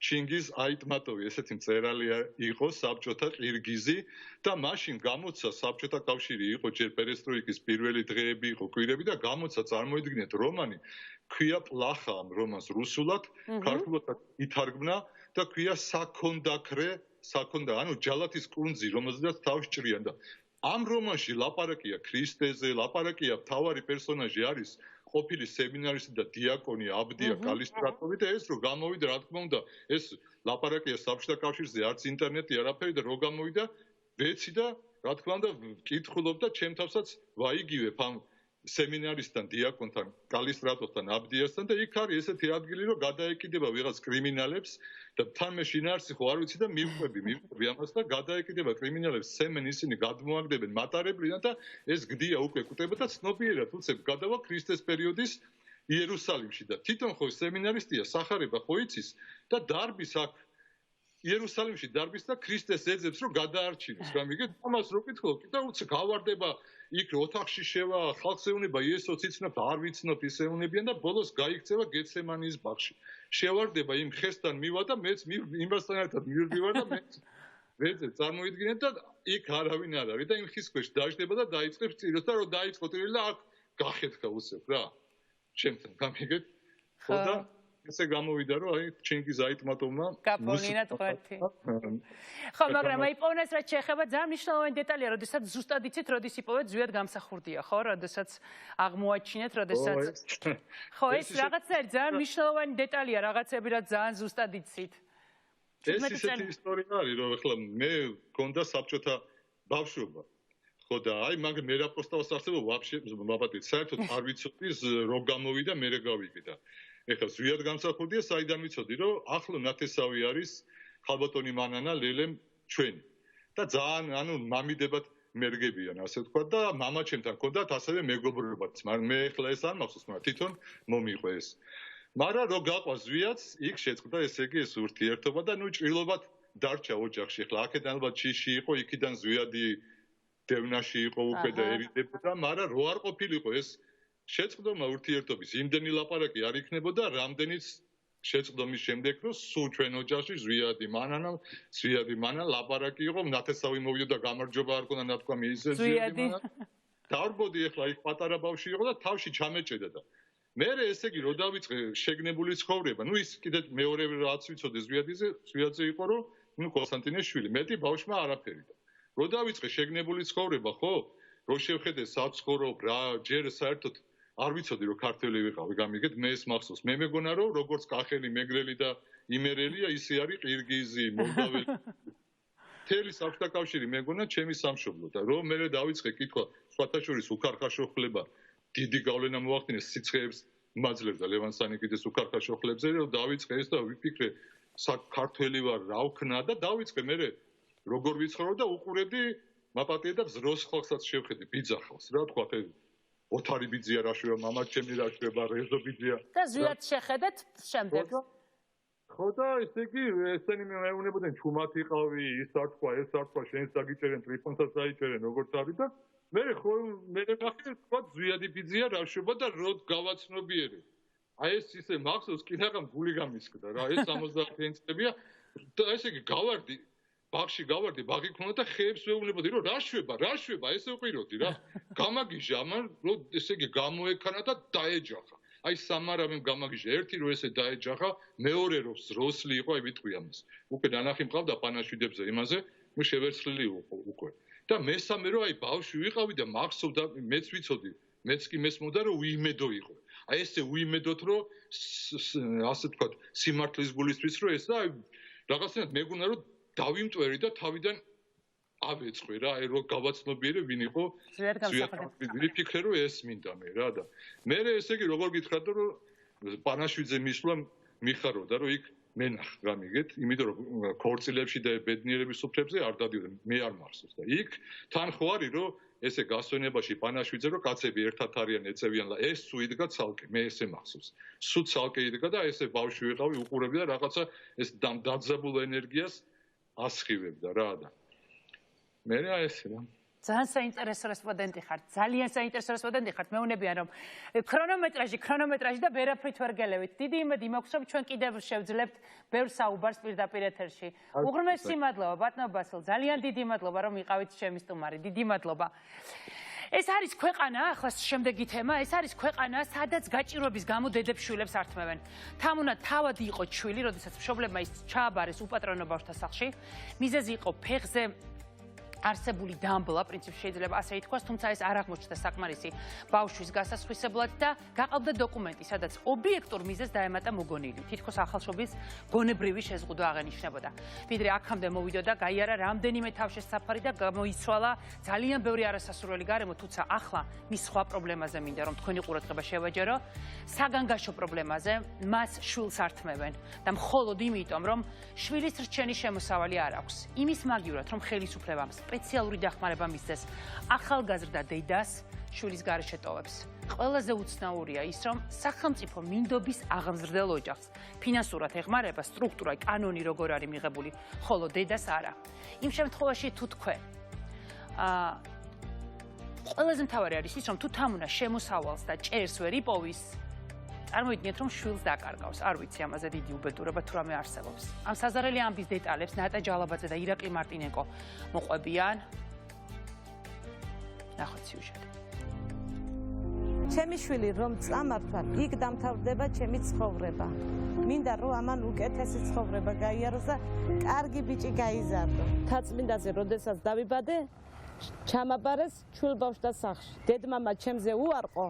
ჩინგიზ აიტმატოვი ესეთი მწერალი იყო საბჭოთა ყირგიზი და მაშინ გამოცა საბჭოთა კავშირი იყო ჯერ პერესტროიკის პირველი დღეები იყო კვირები და გამოცა წარმოიდგინეთ რომანი ქვია პლახა ამ რომანს რუსულად ქართულად ითარგმნა და ქვია საქონდაქრე ანუ ჯალათის კუნძი რომელზეც თავს ჭრიან და ამ რომანში ლაპარაკია ქრისტეზე, ლაპარაკია მთავარი პერსონაჟი არის ყოფილი სემინარისტი და დიაკონი აბდია კალისტრატოვი და ეს რო გამოვიდა, რა თქმა უნდა, ეს ლაპარაკია საბჭოთა კავშირზე, არც ინტერნეტი არაფერი და რო გამოვიდა, ვეცი და რა თქმა უნდა, ვკითხულობდა ჩემ თავსაც ვაიგივებ ამ სემინარისტთან, დიაკონთან, კალისტრატოვთან, აბდიასთან და იქ არის ესეთი ადგილი, რომ გადაეკიდება ვიღაც კრიმინალებს და თან მე შინაარსი ხო არ ვიცი და მივყვები ამას და გადაეკიდება კრიმინალებს, სემენ ისინი გადმოაგდებენ მატარებლიდან და ეს გდია უკვე კვდება და ცნობიერად უცებ გადავა ქრისტეს პერიოდის იერუსალიმში და თვითონ ხო სემინარისტია სახარება ხო იცის და დარბის აქ იერუსალიმში დარბის და ქრისტეს ეძებს რომ გადაარჩინოს გამიგეთ ამას რო კითხულობ და უცებ გავარდება იქ ოთახში შევა ხალხს ეუნება იესოც იცნობთ არ ვიცნობ ის ეუნებიან და ბოლოს გაიქცევა გეცემანის ბაღში შევარდება იმ ხესთან მივა და მეც იმასთან ერთად მივდივარ და მეც ვეძებ წარმოიდგინეთ და იქ არავინ არ არის და იმ ხის ქვეშ დაждდება და დაიწყებს წიროს და რო დაიწყო წირილი და აქ გახეთქა უცებ რა ჩემთან გამიგეთ ხო და ესე გამოვიდა რომ აი ჩენგი ზაიტმატოვმა
გაპონინათ ყვეთი. ხო, მაგრამ აი პოვნეს რაც შეეხება ძალიან მნიშვნელოვანი დეტალია, როდესაც ზუსტად იცით, როდის იპოვეთ ზვიად გამსახურდია, ხო, როდესაც აღმოაჩინეთ, როდესაც ხო, ეს რაღაცა ძალიან მნიშვნელოვანი დეტალია, რაღაცები რაც ძალიან ზუსტად იცით.
ეს ისეთი ისტორია არის, რომ ახლა მე მქონდა საბჭოთა ბავშვობა. ხო და აი მაგრამ მე რა პროსტავს არსებობა ვაფშე მაბატეთ საერთოდ არ ვიცოდი რო გამოვიდა მე რა გავიგე ეხლა ზვიად გამსახურდია საიდან ვიცოდი რომ ახლო ნათესავი არის ხალბატონი მანანა ლელემ ჩვენი და ძალიან ანუ მამიდებად მერგებიან ასე თქვა და მამაჩემთან ჰქონდათ ასევე მეგობრობაც მაგრამ მე ეხლა ეს არ მახსოვს მაგრამ თვითონ მომიყვე ეს მაგრამ რო გაყვა ზვიაც იქ შეწყდა ესე იგი ეს ურთიერთობა და ნუ ჭრილობად დარჩა ოჯახში ეხლა აქედან ალბათ ჩიში იყო იქიდან ზვიადი დევნაში იყო უკვე და ერიდებოდა მაგრამ რო არ ყოფილიყო ეს შეწყდომა ურთიერთობის იმდენი ლაპარაკი არ იქნებოდა რამდენიც შეწყდომის შემდეგ რომ სულ ჩვენ ოჯახში ზვიადი მანა ლაპარაკი იყო ნათესავი მოვიდა და გამარჯობა არ ქონდა ნათქვამი ისე ზვიადი დავრბოდი ეხლა იქ პატარა ბავშვი იყო და თავში ჩამეჭედა და მე ესე იგი რო დავიწყე შეგნებული ცხოვრება ნუ ის კიდე მეორე რაც ვიცოდი ზვიადზე იყო რომ ნუ კონსტანტინეს შვილი მეტი ბავშვმა არაფერი და რო დავიწყე შეგნებული ცხოვრება ხო რო შევხედე საცხოვრობ რა ჯერ საერთოდ არ ვიცოდი რომ ქართველი ვიყავი გამიგეთ მე ეს მახსოვს მე მეგონა რომ როგორც კახელი მეგრელი და იმერელია ისე არის ყირგიზი მოლდაველი თელი საბჭოთა კავშირი მეგონა ჩემი სამშობლო და რომ მე დავიწყე კითხვა სხვათა შორის უქარხაშოხლება დიდი გავლენა მოახდინეს სიცხეებს მაძლევდა ლევან სანიკიძეს უქარხაშოხლებზე რომ დავიწყე ეს და ვიფიქრე საქართველი ვარ რა ვქნა და დავიწყე მე როგორ ვიცხოვრო და უყურებდი მაპატიე და ზროს ხალხსაც შევხედე ბიძახავს რა თქვა ხე ოთარი ბიძია რაშვება მამაჩემი რაშვება რეზო ბიძია
და ზვიად შეხედეთ შემდეგ
ხო და ესე იგი ესენი მეუნებოდნენ ჩუმად იყავი ის არ თქვა ეს არ თქვა შენს დაგიჭერენ ტრიფონსაც დაიჭერენ როგორც არის და მე ხო მე ნახე თქვა ზვიადი ბიძია რაშვება და როდ გავაცნობიერე აი ეს ისე მახსოვს კიდაღამ გული გამისკდა რა ეს 70 წლებია და ესე იგი გავარდი ბაღში გავარდი ბაღი ქონდა და ხეებს ვეუბნებოდი რომ რაშვება ესე უყიროდი რა გამაგიჟა ამან რომ ესე იგი გამოექანა და დაეჯახა აი სამარავემ გამაგიჟა ერთი რომ ესე დაეჯახა მეორე რომ ზროსლი იყო აი ვიტყვი ამას უკვე დანახი მყავდა პანაშვიდებზე იმაზე ნუ შევერცლილი უკვე და მესამე რომ აი ბავშვი ვიყავი და მახსოვდა მეც ვიცოდი მეც კი მესმოდა რომ უიმედო იყო აი ესე უიმედოთ რომ ასე თქვა სიმართლის გულისთვის რომ ეს და აი რაღაცნაირად მეგონა რომ დავიმტვერი და თავიდან ავეწყე რა აი რო გავაცნობიერე ვინ იყო ვიფიქრე რომ ეს მინდა მე რა და მე ესე იგი როგორ გითხრათ რომ პანაშვიძე მისვლა მიხარობდა რომ იქ მენახ გამიგეთ იმიტომ რომ ქორწილებში და ბედნიერების სუფრებზე არ დადიოდნენ მე არ მახსოვს და იქ თან ხო არის რომ ესე გასვენებაში პანაშვიძე რომ კაცები ერთად არიან ეწევიან და ეს სუ იდგა ცალკე მე ესე მახსოვს სუ ცალკე იდგა და ესე ბავშვი ვიყავი უყურებდი და რაღაცა ეს დაძაბულ ენერგიას ასხივებდა რა და მე რა ესე რა
ძალიან საინტერესო რესპონდენტი ხართ ძალიან საინტერესო რესპონდენტი ხართ მეუნებიან რომ ქრონომეტრაჟი და ვერაფრით ვერ გელევით დიდი იმედი მაქვს რომ ჩვენ კიდევ შევძლებთ ბევრ საუბარს პირდაპირ ეთერში უღრმესი მადლობა ბატონო ბასილ ძალიან დიდი მადლობა რომ იყავით ჩემი სტუმარი დიდი მადლობა ეს არის ქვეყანა ახლა შემდეგი თემა ეს არის ქვეყანა სადაც გაჭირვების გამო დედებს-შვილებს ართმევენ თან უნდა თავად იყო ჩვილი როდესაც მშობლებმა ის ჩააბარეს უპატრონო ბავშვთა სახლში მიზეზი იყო ფეხზე არსებული დამბლა პრინციპში შეიძლება ასე ითქვას, თუმცა ეს არ აღმოჩნდა საკმარისი ბავშვის გასასხვისებლად და გაყავდა დოკუმენტი, სადაც ობიექტურ მიზეზს დაემატა მოგონილი. თითქოს ახალშობის გონებრივი შეზღუდვა აღენიშნებოდა. ვიდრე აქამდე მოვიდოდა, გაიარა რამდენიმე თავშესაფარი და გამოიცვალა ძალიან ბევრი არასასურველი გარემო, თუმცა ახლა მის სხვა პრობლემაზე მინდა რომ თქვენი ყურადღება შევაჯერო, საგანგაშო პრობლემაზე, მას შვილს ართმევენ და მხოლოდ იმიტომ, რომ შვილის რჩენის შემოსავალი არ აქვს. იმის მაგივრად, რომ ხელისუფლებამ სპეციალური დახმარება მისცეს ახალგაზრდა დედას შვილის გარეშე ტოვებს. ყველაზე უცნაურია ის, რომ სახელმწიფო მინდობის აღმზრდელ ოჯახს ფინანსურად ეხმარება სტრუქტურა, კანონი როგორ არის მიღებული, ხოლო დედას არა. იმ შემთხვევაში თუ თქვენ ყველაზე მთავარი არის ის, რომ თუ თამუნა შემოსავალს და ჭერს ვერ იპოვის, წარმოიდგინეთ, რომ შვილს დაკარგავს. არ ვიცი ამაზე დიდი უბედურება თუ რამე არსებობს. ამ საზარელი ამბის დეტალებს ნატა ჯალაბაძე და ირაკლი მარტინენკო მოყვებიან. ნახოთ სიუჟეტი.
ჩემი შვილი რომ წამართვარ, იქ დამთავრდება ჩემი ცხოვრება. მინდა რომ ამან უკეთესი ცხოვრება გაიაროს და კარგი ბიჭი გაიზარდო. თაწმინდაზე როდესაც დავიბადე, ჩამაბარეს ჩვილბავშთა სახლში. დედმამა ჩემზე უარყო.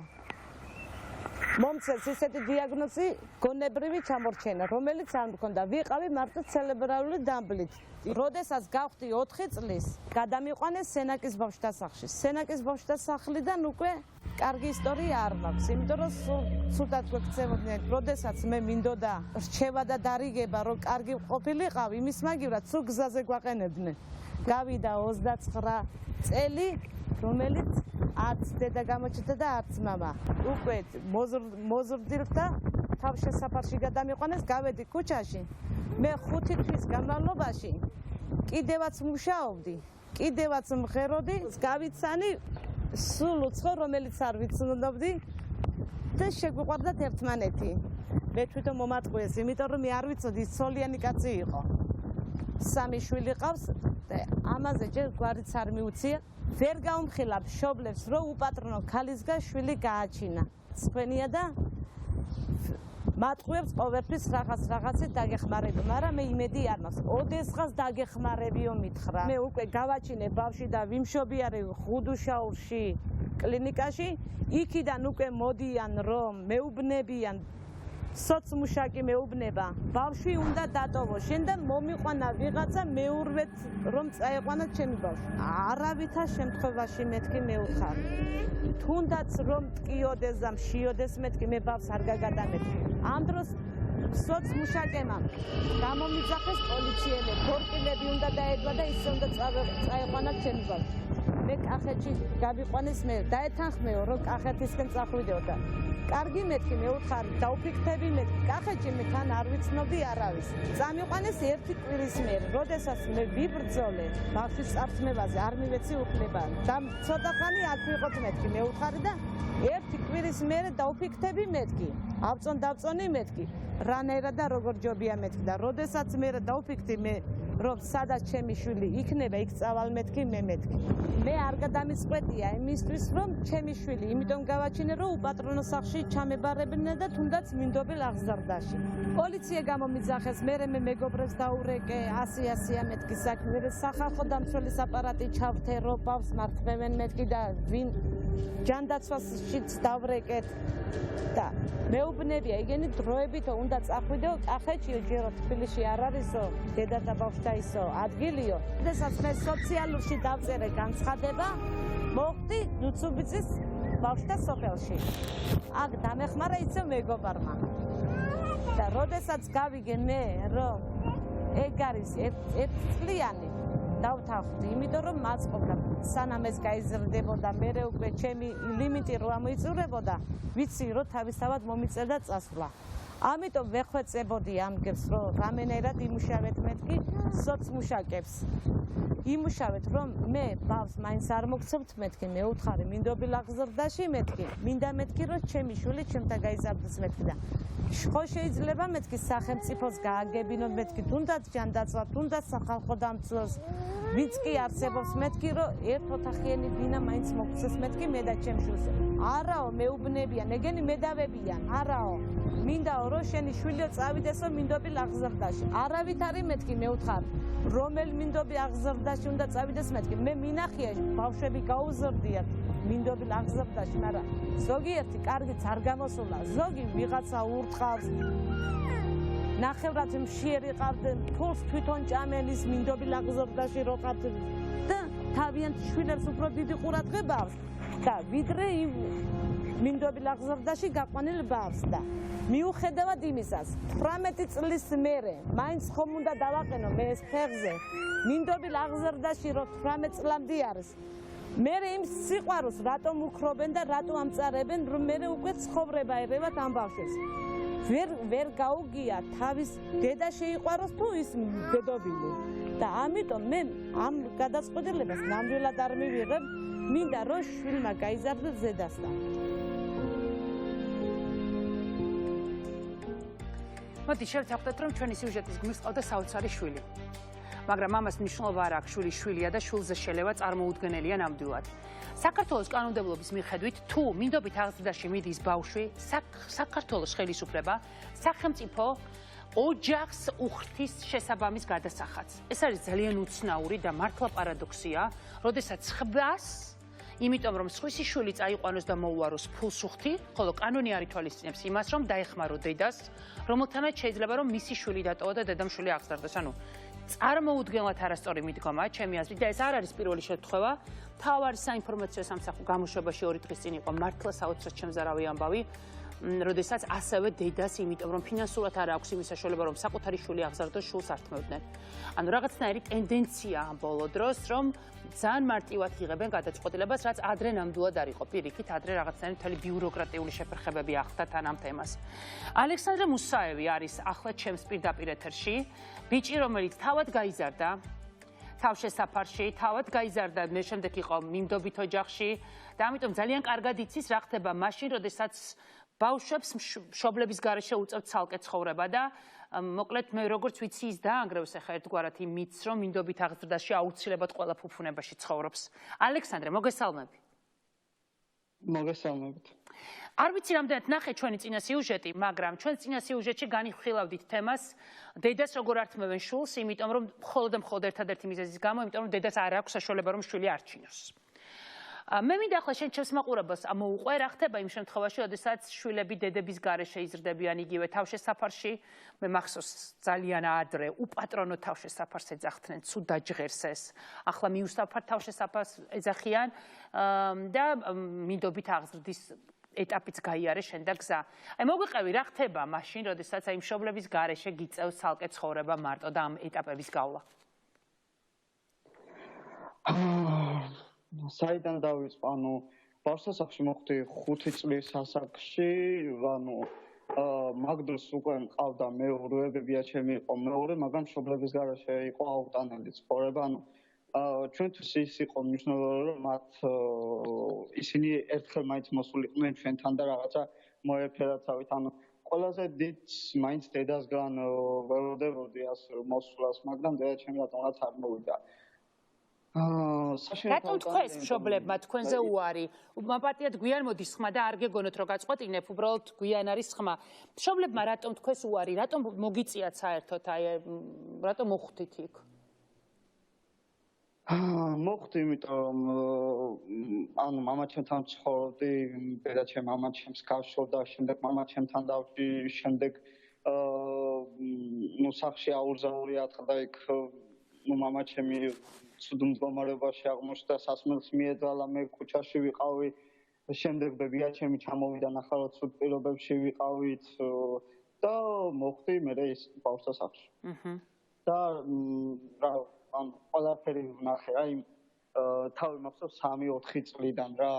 მომცეს ისეთი დიაგნოზი გონებრივი ჩამორჩენა, რომელიც არ მქონდა. ვიყავი მარტო ცერებრალური დამბლით. როდესაც გავხდი 4 წლის, გადამიყვანეს სენაკის ბავშთა სახლში. სენაკის ბავშთა სახლიდან უკვე კარგი ისტორია არ მაქვს, იმიტომ რომ სულაც გვექცევოდნენ, როდესაც მე მინდოდა რჩევა და დარიგება, რომ კარგი ყოფილიყავ, იმის მაგივრად სულ გზაზე გვაყენებდნენ. გავიდა 29 წელი, რომელიც არც დედა გამოჩნდა და არც მამა. უკვე მოზრდილდა თავშესაფარში გადამიყვანეს, გავედი ქუჩაში. მე 5 თვის განმავლობაში კიდევაც მუშაობდი, კიდევაც მღეროდი, გავიცანი სულ უცხო, რომელიც არ ვიცნობდი და შეგვიყვარდათ ერთმანეთი. მე თვითონ მომატყუეს, იმიტომ რომ მე არ ვიცოდი ის ცოლიანი კაცი იყო. 3 შვილი ყავს და ამაზე ჯერ გვარიც არ მიუცია. ვერ გაუმხილავ მშობლებს, რომ უპატრონო ქალისგან შვილი გააჩინა. სხვენია და მატყუებს ყოველთვის რაღაცით დაგეხმარებო, მაგრამ მე იმედი არ მაქვს. ოდესღაც დაგეხმარებიო მითხრა. მე უკვე გავაჩინე ბავშვი და ვიმშობიარე ხუდუშაურში კლინიკაში. იქიდან უკვე მოდიან რომ მეუბნებიან სოცმუშაკი მეუბნება. ბავშვი უნდა დატოვო. შენდა მომიყვანა ვიღაცა მეურვეთ რომ წაეყვანა ჩემი ბავშვი. არავითარ შემთხვევაში მეთქი მეუხარ. თუნდაც რომ ტკიოდეს და მშიოდეს მეთქი მე ბავშვს არ გაგადამეთქი. ამ დროს სოცმუშაკემ გამომიძახეს პოლიციელები. ფორკილები უნდა დაედვა და ისე უნდა წაეყვანა ჩემი ბავშვი. მე კახეთში გავიყვანეს მე დაეთანხმეო რომ კახეთისკენ წახვიდეო და კარგი მეთქი მეუთხარი დაუფიქრები მე კახეთში მე თან არ ვიცნობდი არავის. წამიყვანეს 1 კვირის მერე, როდესაც მე ვიბრძოლე ბავშვის წარსმევაზე, არ მივეცი უფლება და ცოტა ხანი არ ვიყოთ მეთქი მეუთხარი და 1 კვირის მერე დაუფიქრები მეთქი. ავწონი მეთქი. რანაირად და როგორ ჯობია მეთქი და როდესაც მე დაუფიქრდი მე რომ სადაც ჩემი შვილი იქნება, იქ წავალ მეთქი მე მეთქი. მე არ გადამიწყვეტია იმისთვის რომ ჩემი შვილი, იმიტომ გავაჩინე რომ უპატრონო სახლში ჩამებარებინა და თუნდაც მინდობილ აღზარდაში. პოლიცია გამომიძახეს, მე მეგობრებს დაურეკე, 100 მეთქი საქმე, მე სახალხო დამცველის აპარატი ჩავთერო, ბავშვს მართმევენ მეთქი და ვინ ჯანდაცვაშიც დავრეკეთ და მეუბნებია, იგენი დროებით უნდა წახვიდეო კახეთში, ჯერო თბილისში არ არისო, დედა და ბავშვთა ისო ადგილიო. როდესაც მე სოციალურში დავწერე განცხადება, მოხდი ნუცუბიძის ბავშვთა სოფელში. აქ დამეხმარა ისე მეგობარმა. და როდესაც გავიგე მე, რომ ეგ არის 1 წლიანი დავთანხმდი, იმიტომ რომ მაწყობდა სანამ ეს გაიზრდებოდა, მე უკვე ჩემი ლიმიტი რო ამოიწურებოდა, ვიცი რომ თავისთავად მომიწერდა წასვლა. ამიტომ ვეხვეწებოდი ამ გებს, რომ რამენერად იმუშავეთ მეთქი სოცმუშაკებს. იმუშავეთ, რომ მე ბავშვს მაინც არ მოგცემთ მეთქი, მეუთხარი მინდობილ აღზრდაში მეთქი, მინდა მეთქი, რომ ჩემი შვილი ჩემთან გაიზარდეს მეთქი და ხო შეიძლება მეთქი სახელმწიფოს გააგებინო მეთქი, თუნდაც ჯანდაცვა, თუნდაც სახალხო დამცველს, ვინც კი არსებობს მეთქი, რომ ერთ ოთახიანი ბინა მაინც მოგცეს მეთქი მე და ჩემ შვილს. არაო, მეუბნებიან, ეგენი მედავებიან, არაო. მინდაო მითხრაო, რომ შენი შვილი წავიდესო მინდობილ აღზრდაში. არავით არის მეთქი, მე ვთხარ, რომელ მინდობი აღზრდაში უნდა წავიდეს მეთქი. მე მინახია ბავშვები გაუზრდიათ მინდობილ აღზრდაში, მაგრამ ზოგიერთი კარგიც არ გამოსულა, ზოგი ვიღაცა ურტყავს. ნახევრად მშიერი ყავდნენ, ფულს თვითონ ჭამენის მინდობილ აღზრდაში რო ყავთ და თავიანთ შვილებს უფრო დიდი ყურადღება აქვს და ვიდრე მინდობილ აღზრდაში გაყვანილ ბავშვს და მიუხედავად იმისას 18 წლის მერე მაინც ხომ უნდა დავაყენო მე ეს ფეხზე მინდობილ აღზრდაში რო 18 წლამდე არის მე იმ სიყვარულს რატომ უკრობენ და რატომ ამწარებენ რომ მე უკვე ცხოვრება ერევათ ამ ბავშვებს ვერ გაუგია თავის დედა შეიყვაროს თუ ის დედობილი და ამიტომ მე ამ გადაწყვეტილებას ნამდვილად არ მივიღებ მინდა რომ შვილმა გაიზარდოს ზედასთან
მოდი შევთანხმდეთ რომ ჩვენი სიუჟეტის გმირს ყავდა საოცარი შვილი მაგრამ ამას მნიშვნელობა არ აქვს შვილის შვილია და შვილზე შელევა წარმოუდგენელია ნამდვილად საქართველოს კანონმდებლობის მიხედვით თუ მინდობით აღზრდაში მიდის ბავშვი საქართველოს ხელისუფლება სახელმწიფო ოჯახს უხდის შესაბამის გადასახადს ეს არის ძალიან უცნაური და მართლა პარადოქსია როდესაც ხბას იმიტომ რომ სხვისი შვილი წაიყვანოს და მოუაროს ფულს უხდი ხოლო კანონი არ ითვალისწინებს იმას რომ დაეხმარო დედას რომელთანაც შეიძლება რომ მისი შვილი დატოვა და დედამ შვილი აღზარდოს ანუ წარმოუდგენლად არასწორი მიდგომაა ჩემი აზრით და ეს არ არის პირველი შემთხვევა მთავარი საინფორმაციო სამსახური გამოშვებაში 2 დღის წინ იყო მართლა საოცრად შემზარავი ამბავი როდესაც ასევე დედას იმიტომ რომ ფინანსურად არ აქვს იმის საშუალება რომ საკუთარი შვილი აღზარდოს შულს ართმევდნენ ანუ რაღაცნაირი ტენდენცია ამ ბოლო დროს რომ ძალიან მარტივად იღებენ გადაწყვეტილებას რაც ადრე ნამდვილად არ იყო პირიქით ადრე რაღაცნაირი მთელი ბიუროკრატიული შეფერხებები ახდათ ამ თემას ალექსანდრე მუსაევი არის ახლა ჩემს პირდაპირ ეთერში ბიჭი რომელიც თავად გაიზარდა თავშესაფარში თავად გაიზარდა მე შემდეგ იყო მიმდობით ოჯახში და ამიტომ ძალიან კარგად იცის რა ხდება მაშინ როდესაც ბავშვებს მშობლების გარეშე უწევთ ცალკე ცხოვრება და მოკლედ მე როგორც ვიცი ის დაანგრევს ახლა ერთგვარად იმ მითს რომ მინდობით აღზრდაში აუცილებლად ყველა ფუფუნებაში ცხოვრობს ალექსანდრე მოგესალმები
მოგესალმებით
არ ვიცი რამდენად ნახე ჩვენი წინა სიუჟეტი მაგრამ ჩვენ წინა სიუჟეტში განიხილავდით თემას დედას როგორ ართმევენ შულს იმიტომ რომ მხოლოდ და მხოლოდ ერთადერთი მიზეზის გამო იმიტომ რომ დედას არ აქვს საშუალება რომ შვილი არჩინოს მე მინდა ახლა შენ ჩემს მაყურებელს ამოუყვე რა ხდება იმ შემთხვევაში როდესაც შვილები დედების გარეშე იზრდებიან იგივე თავშესაფარში მე მახსოვს ძალიან ადრე უპატრონო თავშესაფარს ეძახდნენ ცუდ დაჯღერს ეს ახლა მიუსაფარ თავშესაფარს ეძახიან და მინდობით აღზრდის ეტაპიც გაიარე შენ და გზა აი მოგვიყევი რა ხდება მაშინ როდესაც აი მშობლების გარეშე გიწევს ცალკე ცხოვრება მარტო და ამ ეტაპების გავლა
საიდან დავიწყო ანუ ბავშვსასახში მოხდი 5 წლის ასაკში ანუ მაგდროს უკვე მყავდა მეურვეებია ჩემი იყო მეორე მაგრამ მშობლების გარეშე იყო აუტანელი ცხოვრება ანუ ჩვენთვის ის იყო მნიშვნელოვანი რომ მათ ისინი ერთხელ მაინც მოსულიყვნენ ჩვენთან და რაღაცა მოეფერაცავით ანუ ყველაზე დიდ მაინც დედასგან ველოდებოდი ასე მოსულას მაგრამ დედა ჩემი რატომაც არ მოვიდა
რატომ თქვენს მშობლებმა თქვენზე უარი მაპატიად გვიან მოდის ხმა და არ გეგონოთ რომ გაწყვეტინებ უბრალოდ გვიან არის ხმა მშობლებმა რატომ თქვენს უარი რატომ მოგიწიათ საერთოდ აი რატომ მოხვდით იქ
მოხდი იმიტომ ანუ მამაჩემთან ცხოვრობდი დედაჩემ მამაჩემს გავშორდა შემდეგ მამაჩემთან დავჭი შემდეგ ნუ სახში აურზაური ატყდა იქ ნუ მამაჩემი ცუდ მდგომარეობაში აღმოჩნდა სასმელს მიეძალა მე ქუჩაში ვიყავი შემდეგ ბებიაჩემი ჩამოვიდა ნახარო ცუდ პირობებში ვიყავით და მოხდი მე ის ბავშვსასახში და რა ან ყველაფერი ვნახე აი თავი მახსოვს 3-4 წლიდან რა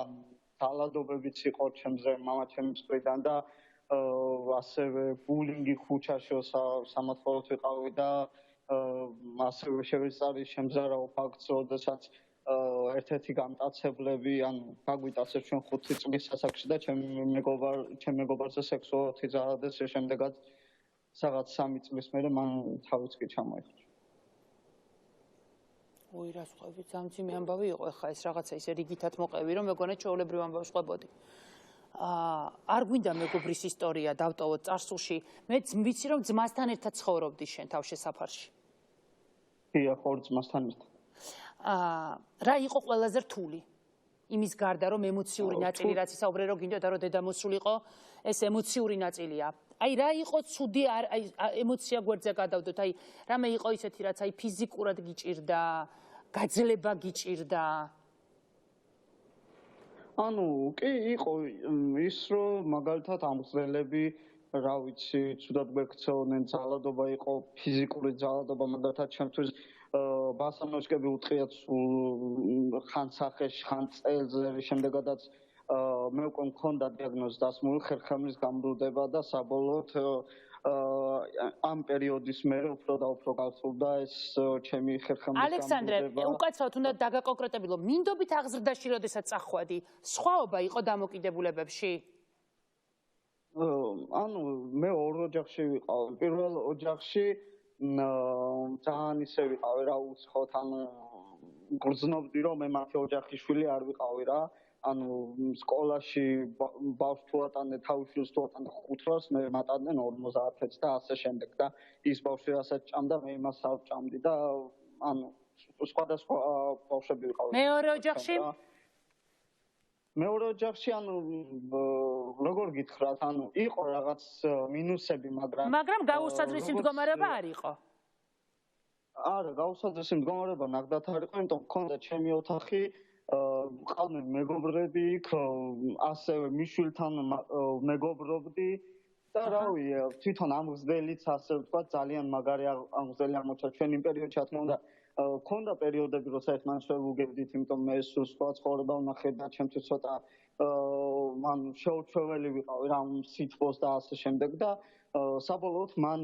დალადობებიც იყო ჩემზე მამაჩემის მხრიდან და ასევე ბულინგი ქუჩაში სამართლოდ ვიყავი და ასევე შევეცარი შემზარავ ფაქტს როდესაც ერთ-ერთი გამტაცებლები ან გაგვიტაცებს ჩვენ 5 წლის ასაკში და ჩემ მეგობარზე სექსუალურად იზარდეს შემდეგაც რაღაც 3 წლის მერე მან თავიც კი ჩამოიხვდა
ой რა სხვები ძამძიმი ამბავი იყო ხა ეს რაღაცა ისე რიგითად მოყევი რომ მეგონა ჩაოლებრივ ამბავს ყვებოდი არ გვინდა მეგობრის ისტორია დავტოვოთ წარსულში. მე ვიცი რომ ძმასთან ერთად ცხოვრობდი შენ თავშესაფარში.
დიახ, ორ ძმასთან ერთად.
რა იყო ყველაზე რთული? იმის გარდა რომ ემოციური ნაწილი რაც ისაუბრე რომ გინდოდა რომ დედა მოსულიყო, ეს ემოციური ნაწილია. აი რა იყო ცუდი ემოცია გვერდზე გადავდოთ, აი რამე იყო ისეთი რაც აი ფიზიკურად გიჭირდა, გაძლება გიჭირდა.
ანუ კი იყო ის რომ მაგალითად ამღვრელები რა ვიცი, ცუდად გვექცეოდნენ, ძალადობა იყო, ფიზიკური ძალადობა, მაგალითად ჩემთვის ბასანოშკები უტყიათ ხან სახეში, ხან წელზე, შემდეგადაც მე უკვე მქონდა დიაგნოზი დასმული ხერხემლის გამბლდება და საბოლოოდ ამ პერიოდის მერე უფრო და უფრო გასულდა ეს ჩემი ხერხემლის გამბლდება.
ალექსანდრე, უკაცრავად უნდა დაგაკონკრეტებულო, მინდობით აღზრდაში როდესაც წახვედი, სხვაობა იყო დამოკიდებულებებში?
ანუ მე ორ ოჯახში ვიყავი. პირველ ოჯახში ძალიან ისე ვიყავი რა უცხოთ, ანუ გრძნობდი რომ მე მათი ოჯახის შვილი არ ვიყავი რა. ანუ სკოლაში ბავშვს თუ ატანე, თავის შვილს თუ ატანე 5 რას, მე მატანდნენ 50-ს და ასე შემდეგ და ის ბავშვი რასაც ჭამდა, მე იმას არ ჭამდი და ანუ სხვადასხვა ბავშვები ვიყავი.
მეორე ოჯახში?
მეორე ოჯახში ანუ როგორ გითხრათ, ანუ იყო რაღაც მინუსები,
მაგრამ გაუსაძრისი მდგომარეობა არ იყო.
არა, გაუსაძრისი მდგომარეობა ნახდათ არ იყო, იმიტომ მქონდა ჩემი ოთახი, ყავდნენ მეგობრები იქ, ასევე მიშვილთან მეგობრობდი და რავი, თვითონ ამღზელიც ასე ვთქვათ, ძალიან მაგარი ამღზელი აღმოჩნდა ჩვენ იმ პერიოდში, რა თქმა უნდა, ქონდა პერიოდები, როცა ერთმანეთს ვუგებდით, იმიტომ მე სხვა ცხოვრება ვნახე და ჩემთვის ცოტა მან შეუჩვეველი ვიყავი რა სითბოს და ასე შემდეგ და საბოლოოდ მან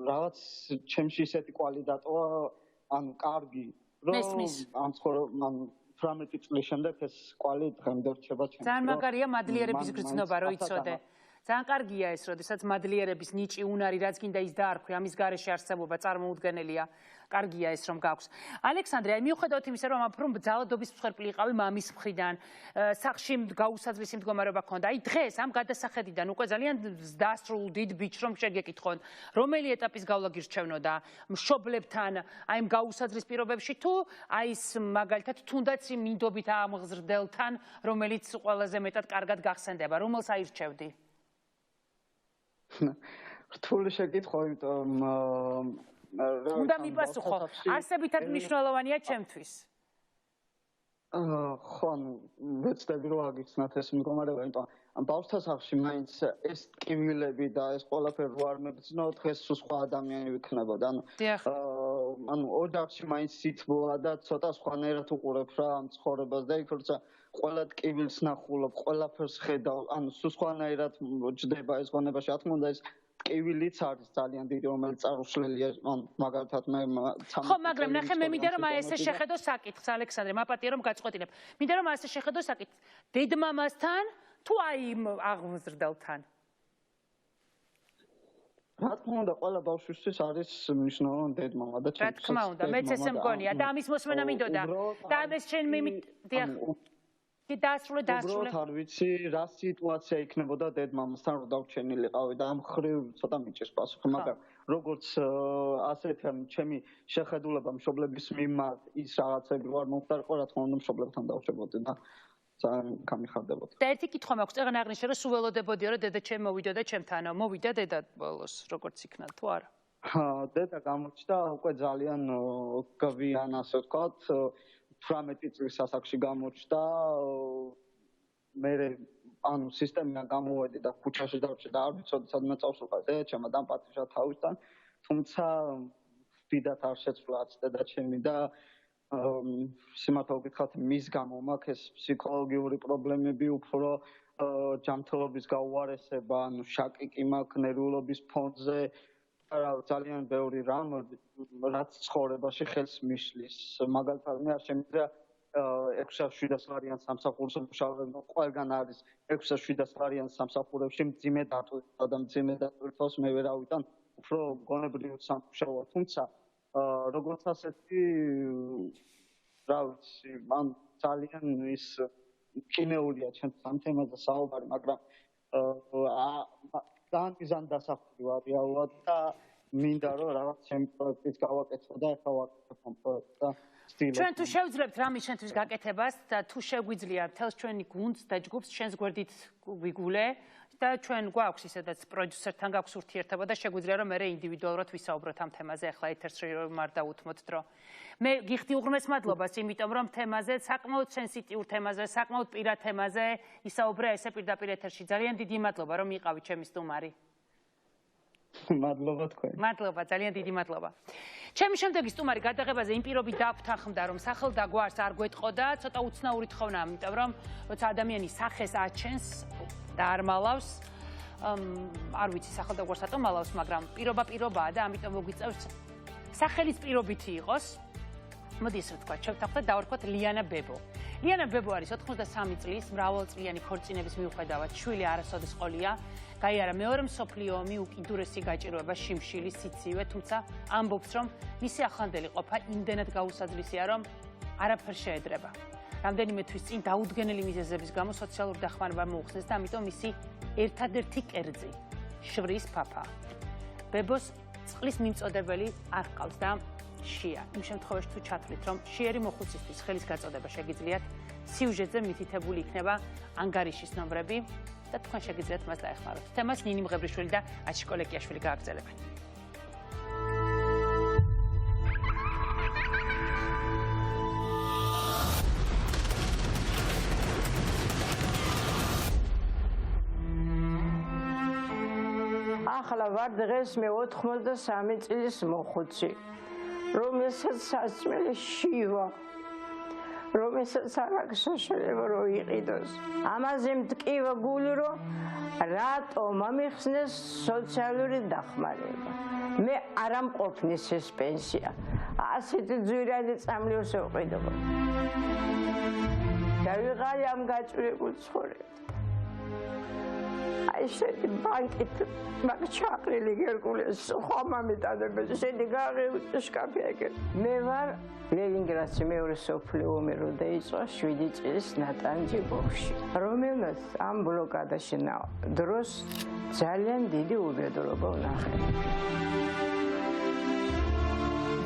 რაღაც ჩემში ისეთი კვალი დატოვა, ანუ კარგი, რომ ამ ცხოვრებამ 18 წლის შემდეგ ეს კვალი დღემდე რჩება ჩემში.
ძალიან მაგარია მადლიერების გრძნობა, რო იცოდე. ძალიან კარგია ეს, როდესაც მადლიერების ნიჭი, უნარი, რაც გინდა ის დაარქვი, ამის გარეშე არსებობა წარმოუდგენელია. კარგია ეს რომ გაქვს. ალექსანდრე, აი მიუხედავად იმისა, რომ ძალადობის მსხვერპლი იყავი მამის მხრიდან, სახლში გაუსაძრისი მდგომარეობა ჰქონდა. აი დღეს ამ გადასახედიდან უკვე ძალიან დასრულ დიდ ბიჭს რომ შეგეკითხონ, რომელი ეტაპის გავლა გირჩევნოდა მშობლებთან, აი ამ გაუსაძრის პირობებში თუ აი ეს მაგალითად თუნდაც იმ მინდობით ამღზრდელთან, რომელიც ყველაზე მეტად კარგად გახსენდება, რომელს აირჩევდი?
რთული შეკითხვა, იმიტომ
უნდა მიპასუხო. არსებითად მნიშვნელოვანია ჩემთვის.
ხო, ანუ ვეცდები რომ აგიცნათ ეს მდგომარეობა, იმიტომ ამ ბავშვთა სახლში მაინც ეს ტკივილები და ეს ყველაფერი რო არ მებრძნო, დღეს სხვა ადამიანი ვიქნებოდა. ანუ ოჯახში მაინც სითბოა და ცოტა სხვანაირად უყურებ რა ამ ცხოვრებას და იქ როცა ყველა ტკივილს ნახულობ, ყველაფერს ხედავ, ანუ სხვანაირად ჯდება ეს გონებაში, რა თქმა უნდა ეს ტკივილიც არის ძალიან დიდი, რომელიც წარუშლელია, მაგალითად მე
ხო, მაგრამ ნახე მე მინდა რომ აი ესე შეხედო საკითხს, ალექსანდრე, მაპატია რომ გაწყვეტინებ. მინდა რომ ასე შეხედო საკითხს, დედმამასთან თუ აი აღმზრდელთან?
რა თქმა უნდა, ყველა ბავშვისთვის არის მნიშვნელოვანი დედმამა და
რა თქმა უნდა, მეც ესე მგონია და ამის მოსმენა მინდოდა. და ეს შენ დიახ კი დაასრულე.
უბრალოდ არ ვიცი რა სიტუაცია იქნებოდა დედმამასთან რომ დავჩენილიყავი და ამ ხრივ ცოტა მიჭირს პასუხი, მაგრამ როგორც ასეთი ჩემი შეხედულება მშობლების მიმართ ის რაღაცები ვარ მომხდარიყო, რა თქმა უნდა მშობლებთან დავშებოდი და ძალიან გამიხარდებოდი.
და ერთი კითხვა მაქვს, წეგან აღნიშნე რომ სულ ველოდებოდიო რომ დედა ჩემ მოვიდო და ჩემთანო. მოვიდა დედა ბოლოს როგორც იქნა თუ არა?
დედა გამოჩნდა უკვე ძალიან გვიან ასე ვთქვათ 18 წლის ასაკში გამოჩნდა, მე ანუ სისტემიდან გამოვედი და ქუჩაში დავრჩე და არ ვიცოდი სადმე წავსულიყავ დედაჩემმა და პატრიშა თავისთან, თუმცა დიდად არ შეცვლა დედა ჩემი და სიმართლე ვგითხრათ მის გამო მაქვს ეს ფსიქოლოგიური პრობლემები, უფრო ჯანმრთელობის გაუარესება, ანუ შაკიკი მაქვს ნერვულობის ფონზე ძალიან ბევრი რამ რაც ცხოვრებაში ხელს მიშლის. მაგალითად მე არ შემიძლია 6-700 ვარიან სამსახურს ვმუშაობ, ყველგან არის 6-700 ვარიან სამსახურებში მძიმე დატვირთვა და მძიმე დატვირთვას მე ვერავიდან უფრო გონებრივ სამუშაოა, თუმცა როგორც ასეთი რა ვიცი, მან ძალიან ის კინეულია ჩემს ამ თემაზე საუბარი, მაგრამ ძალიან მიზან დასახული ვარ რეალურად და მინდა რომ რაღაც ჩემი პროექტის გავაკეთო და ახლა ვაკეთებ ამ პროექტს და
ჩვენ თუ შევძლებთ რამის შენთვის გაკეთებას და თუ შეგვიძლია მთელს ჩვენი გუნდს და ჯგუფს ჩვენს გვერდით ვიგულე და ჩვენ გვაქვს ისედაც პროდიუსერთან გაქვს ურთიერთობა და შეგვიძლია რომ მე ინდივიდუალურად ვისაუბროთ ამ თემაზე ახლა ეთერში რომ არ დაუთმოთ დრო. მე გიხდი უღრმეს მადლობას, იმიტომ რომ თემაზე, საკმაოდ სენსიტიურ თემაზე, საკმაოდ პირად თემაზე ისაუბრა ესე პირდაპირ ეთერში. ძალიან დიდი მადლობა რომ იყავით ჩემი სტუმარი.
მადლობა თქვენ.
მადლობა, ძალიან დიდი მადლობა. ჩემი შემდეგი სტუმარი გადაღებაზე იმ პირობით დააფთანხმდა, რომ სახელ და გვარს არ გვეტყოდა, ცოტა უცნაური თხოვნა, იმიტომ რომ როცა ადამიანი სახეს აჩენს და არ მალავს, არ ვიცი სახელ და გვარს რატომ მალავს, მაგრამ პირობაა და ამიტომ მოგვიწევს სახელის პირობითი იყოს. მოდი ესე ვთქვა, შევთანხმდეთ დავარქვათ ლიანა ბებო. ლიანა ბებო არის 83 წლის, მრავალწლიანი ქორწინების მიუხედავად შვილი არასოდეს ყოლია. გაიარა მეორე მსოფლიო ომი, უკიდურესი გაჭირვება, შიმშილი, სიცივე, თუმცა ამბობს, რომ მისი ახლანდელი ყოფა იმდენად გაუსაძლისია, რომ არაფერ შეედრება. რამდენიმე თვის წინ დაუდგენელი მიზეზების გამო სოციალური დახმარება მოუხსნეს და ამიტომ მისი ერთადერთი კერძი შვრის ფაფა. ბებოს წყლის მიმწოდებელი არ ჰყავს და შია. იმ შემთხვევაში თუ ჩათვლით, რომ შიერი მოხუცისთვის ხელის გაწოდება შეგიძლიათ, სიუჟეტზე მითითებული იქნება ანგარიშის ნომრები და თქვენ შეგიძლიათ მას დაეხმაროთ. თემას ნინი მღებრიშვილი და აში კოლეკიაშვილი გააგრძელებენ.
ახლა ვარ დღეს მე 83 წლის მოხუცი, რომელსაც სასწმელი შივა, რომელსაც არ აქვს საშუალება რომ იყიდოს. ამაზე მტკივა გული, რომ რატომ ამიხსნეს სოციალური დახმარება. მე არ ამყოფნის ეს პენსია. ასეთი ძვირადი წამლივს ვიყიდო. და ვიღარი ამ გაჭირებულ ცხოვრებას. აი შედი ბანკით მაგ ჩაყრილი გერკულეს სხვა მამიტანებს შედი გააღებდა შკაფი ეგ. მე ვარ ლენინგრადში მეორე სოფლიო ომი რო დაიწყო 7 წლის ნატანჯი ბოხში, რომელმაც ამ ბლოკადაში დროს ძალიან დიდი უბედურობა ვნახე.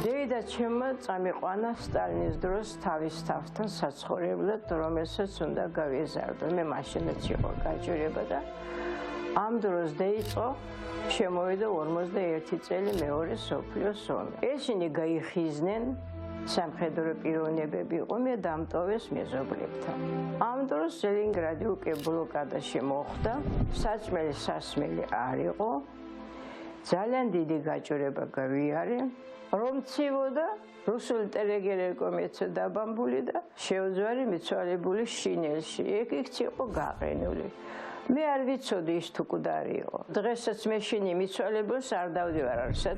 დედა ჩემმა წამიყვანა სტალინის დროს თავის თავთან საცხოვრებლად, რომელსაც უნდა გავიზარდო. მე მაშინაც იყო გაჭირება და ამ დროს დაიწყო შემოვიდა 51 წელი მეორე სოფლიოს ომი. ესენი გაიხიზნენ, სამხედრო პიროვნებები იყო, მე დამტოვეს მეზობლებთან. ამ დროს ლენინგრადი უკვე ბლოკადაში მოხვდა, საჭმელი სასმელი არ იყო, ძალიან დიდი გაჭირება გავიარე, რომ ცივოდა რუსული ტელეგერეკო მეცე დაბამბული და შეუძვარი მიცვალებული შინელში, ეგ იყო გაყენული. მე არ ვიცოდი ის თუ კუდარი იყო. დღესაც მე შინი მიცვალებულს არ დავდივარ არსად.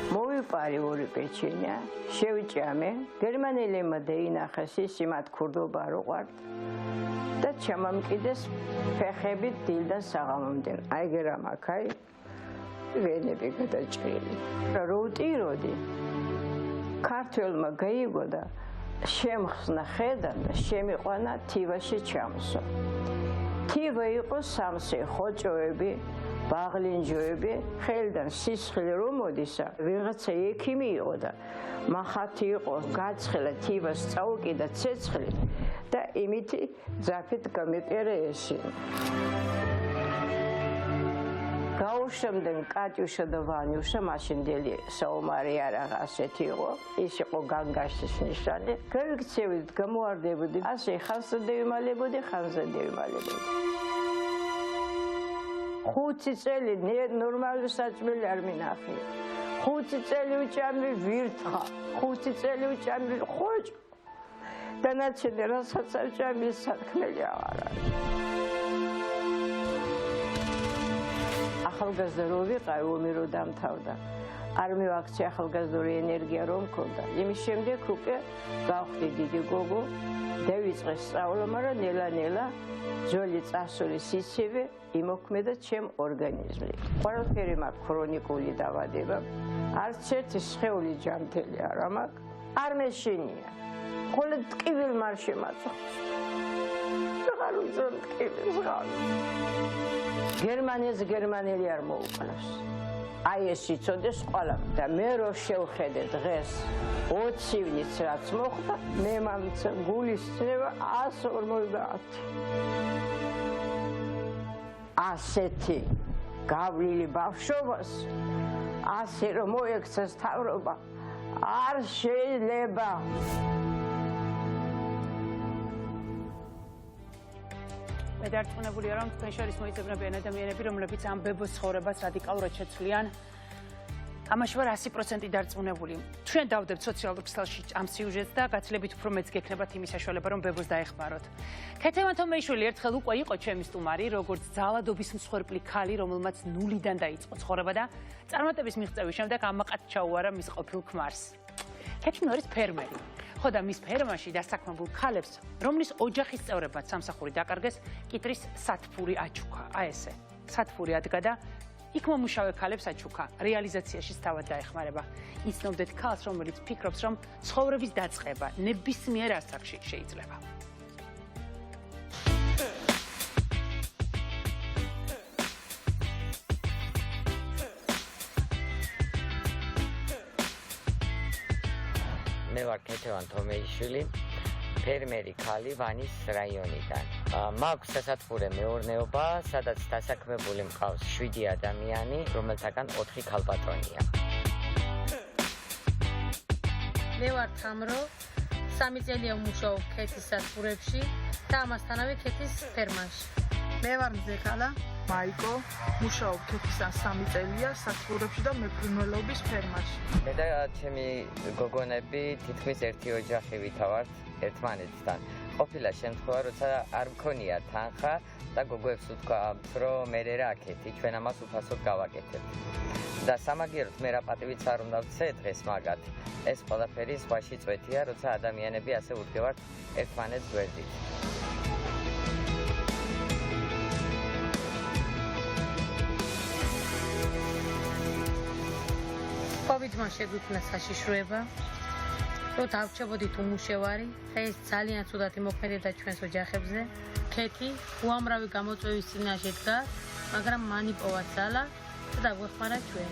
მოვიპარი ორი პეჩენია, შევჭამე, გერმანელებმა დაინახეს ის იმათ ქურდობა არ უყვართ და ჩამამკიდეს ფეხებით დილდან საღამომდე. აიგერა მაქაი ვენები გადაჭრილი. რო ვტიროდი, ქართველმა გაიგო და შემხსნა ხედა და შემიყვანა თივაში ჩამსო. თივა იყო სამსე ხოჭოები, ბაღლინჯოები, ხელიდან სისხლი რომ მოდისა, ვიღაცა ექიმი იყო და მახათი იყო, გაცხელა თივას წაუკიდა ცეცხლი და იმითი ძაფით გამეპერა ესენი. გაუშემდნენ კატიუშა და ვანიუშა, მაშინდელი საომარი არაღა ასეთი იყო, ის იყო განგაშის ნიშანი. გავიქცევით, გამოარდებოდი, ასე ხანსა დავიმალებოდი, ხანსა დავიმალებოდი. 5 წელი ნორმალური საჭმელი არ მინახე. 5 წელი უჭამი ვირთხა, 5 წელი უჭამი ხოჭ. დანარჩენი რასაც უჭამი საქმელი აღარ არის. ახალგაზრდა რო ვიყავი, ომი რო დამთავრდა, არ მივაქცე ახალგაზრდული ენერგია რომ მქონდა. იმის შემდეგ უკვე გავხდი დიდი გოგო, დავიწყე სწავლა, მაგრამ ნელა-ნელა ძველი წასული სიცივე იმოქმედა ჩემ ორგანიზმში. ყველაფერი მაქვს ქრონიკული დაავადება, არც ერთი სხეული ჯანმრთელი არ მაქვს, არ მეშინია. ხოლოდ ტკივილ მარში მაწოხს. აღარ უძლებ ტკივილს ღარ. გერმანიას გერმანელი არ მოუკლავს. აი ეს იცოდეს ყველა და მე რო შევხედე დღეს 20 ივნისს რაც მოხდა, მე მომცა გულის წნევა 150. ასეთი გავლილი ბავშვობას ასე რომ მოექცეს თავრობა არ შეიძლება.
მე დარწმუნებულია რომ თქვენ შორის მოიძებნებიან ადამიანები, რომლებიც ამ ბებოს ცხოვრებას რადიკალურად შეცვლიან. ამაში ვარ 100% დარწმუნებული. ჩვენ დავდებთ სოციალურ ქსელში ამ სიუჟეტს და გაცილებით უფრო მეც გექნებათ იმის საშუალება, რომ ბებოს დაეხმაროთ. ქეთევანთომეიშვილი ერთხელ უკვე იყო ჩემი სტუმარი, როგორც ძალადობის მსხვერპლი ქალი, რომელმაც ნულიდან დაიწყო ცხოვრება და წარმატების მიღწევის შემდეგ ამაყად ჩაუარა მის ყოფილ ქმარს. ქეთინორის ფერმერი. ხო და მის ფერმაში დასაქმებულ ქალებს, რომლის ოჯახის წევრებმაც სამსახური დაკარგეს, კიტრის სათფური აჩუქა. აი ესე, სათფური ადგა და იქ მომუშავე ქალებს აჩუქა, რეალიზაციაში თავად დაეხმარება. იცნობდეთ ქალს, რომელიც ფიქრობს, რომ ცხოვრების დაწყება ნებისმიერ ასაკში შეიძლება.
მე ვარ ქეთევანთომეიშვილი, ფერმერი ქალი ვანის რაიონიდან. მაქვს სასათბურე მეურნეობა, სადაც დასაქმებული მყავს 7 ადამიანი, რომელთაგან 4 ქალბატონია.
მე ვარ თამრო, 3 წელია ვმუშაობ ქეთის სათბურებში და ამასთანავე ქეთის ფერმაში.
მე ვარ მზეკალა მაიკო, მუშაობ ქეთისთან 3 წელია სათბურებში და მეფრინველობის ფერმაში.
მე და ჩემი გოგონები თითქმის ერთი ოჯახი ვითავართ ერთმანეთთან. ყოფილა შემთხვევა, როცა არ მქონია თანხა და გოგოებს ვთქვამთ, რომ მე რა აქეთი, ჩვენ ამას უფასოდ გავაკეთებთ. და სამაგიეროდ მე რა პატივიც არ უნდა ვცე დღეს მაგათ. ეს ყველაფერი სხვაში წვეთია, როცა ადამიანები ასე უდგევართ ერთმანეთს გვერდით.
COVID-მა შეგვიქმნა საშიშროება, რომ დავრჩებოდით უმუშევარი, ეს ძალიან ცუდად იმოქმედებდა ჩვენს ოჯახებზე. ქეთი უამრავი გამოწვევის წინაშე დგა, მაგრამ მან იპოვა ძალა და დაგვეხმარა ჩვენ.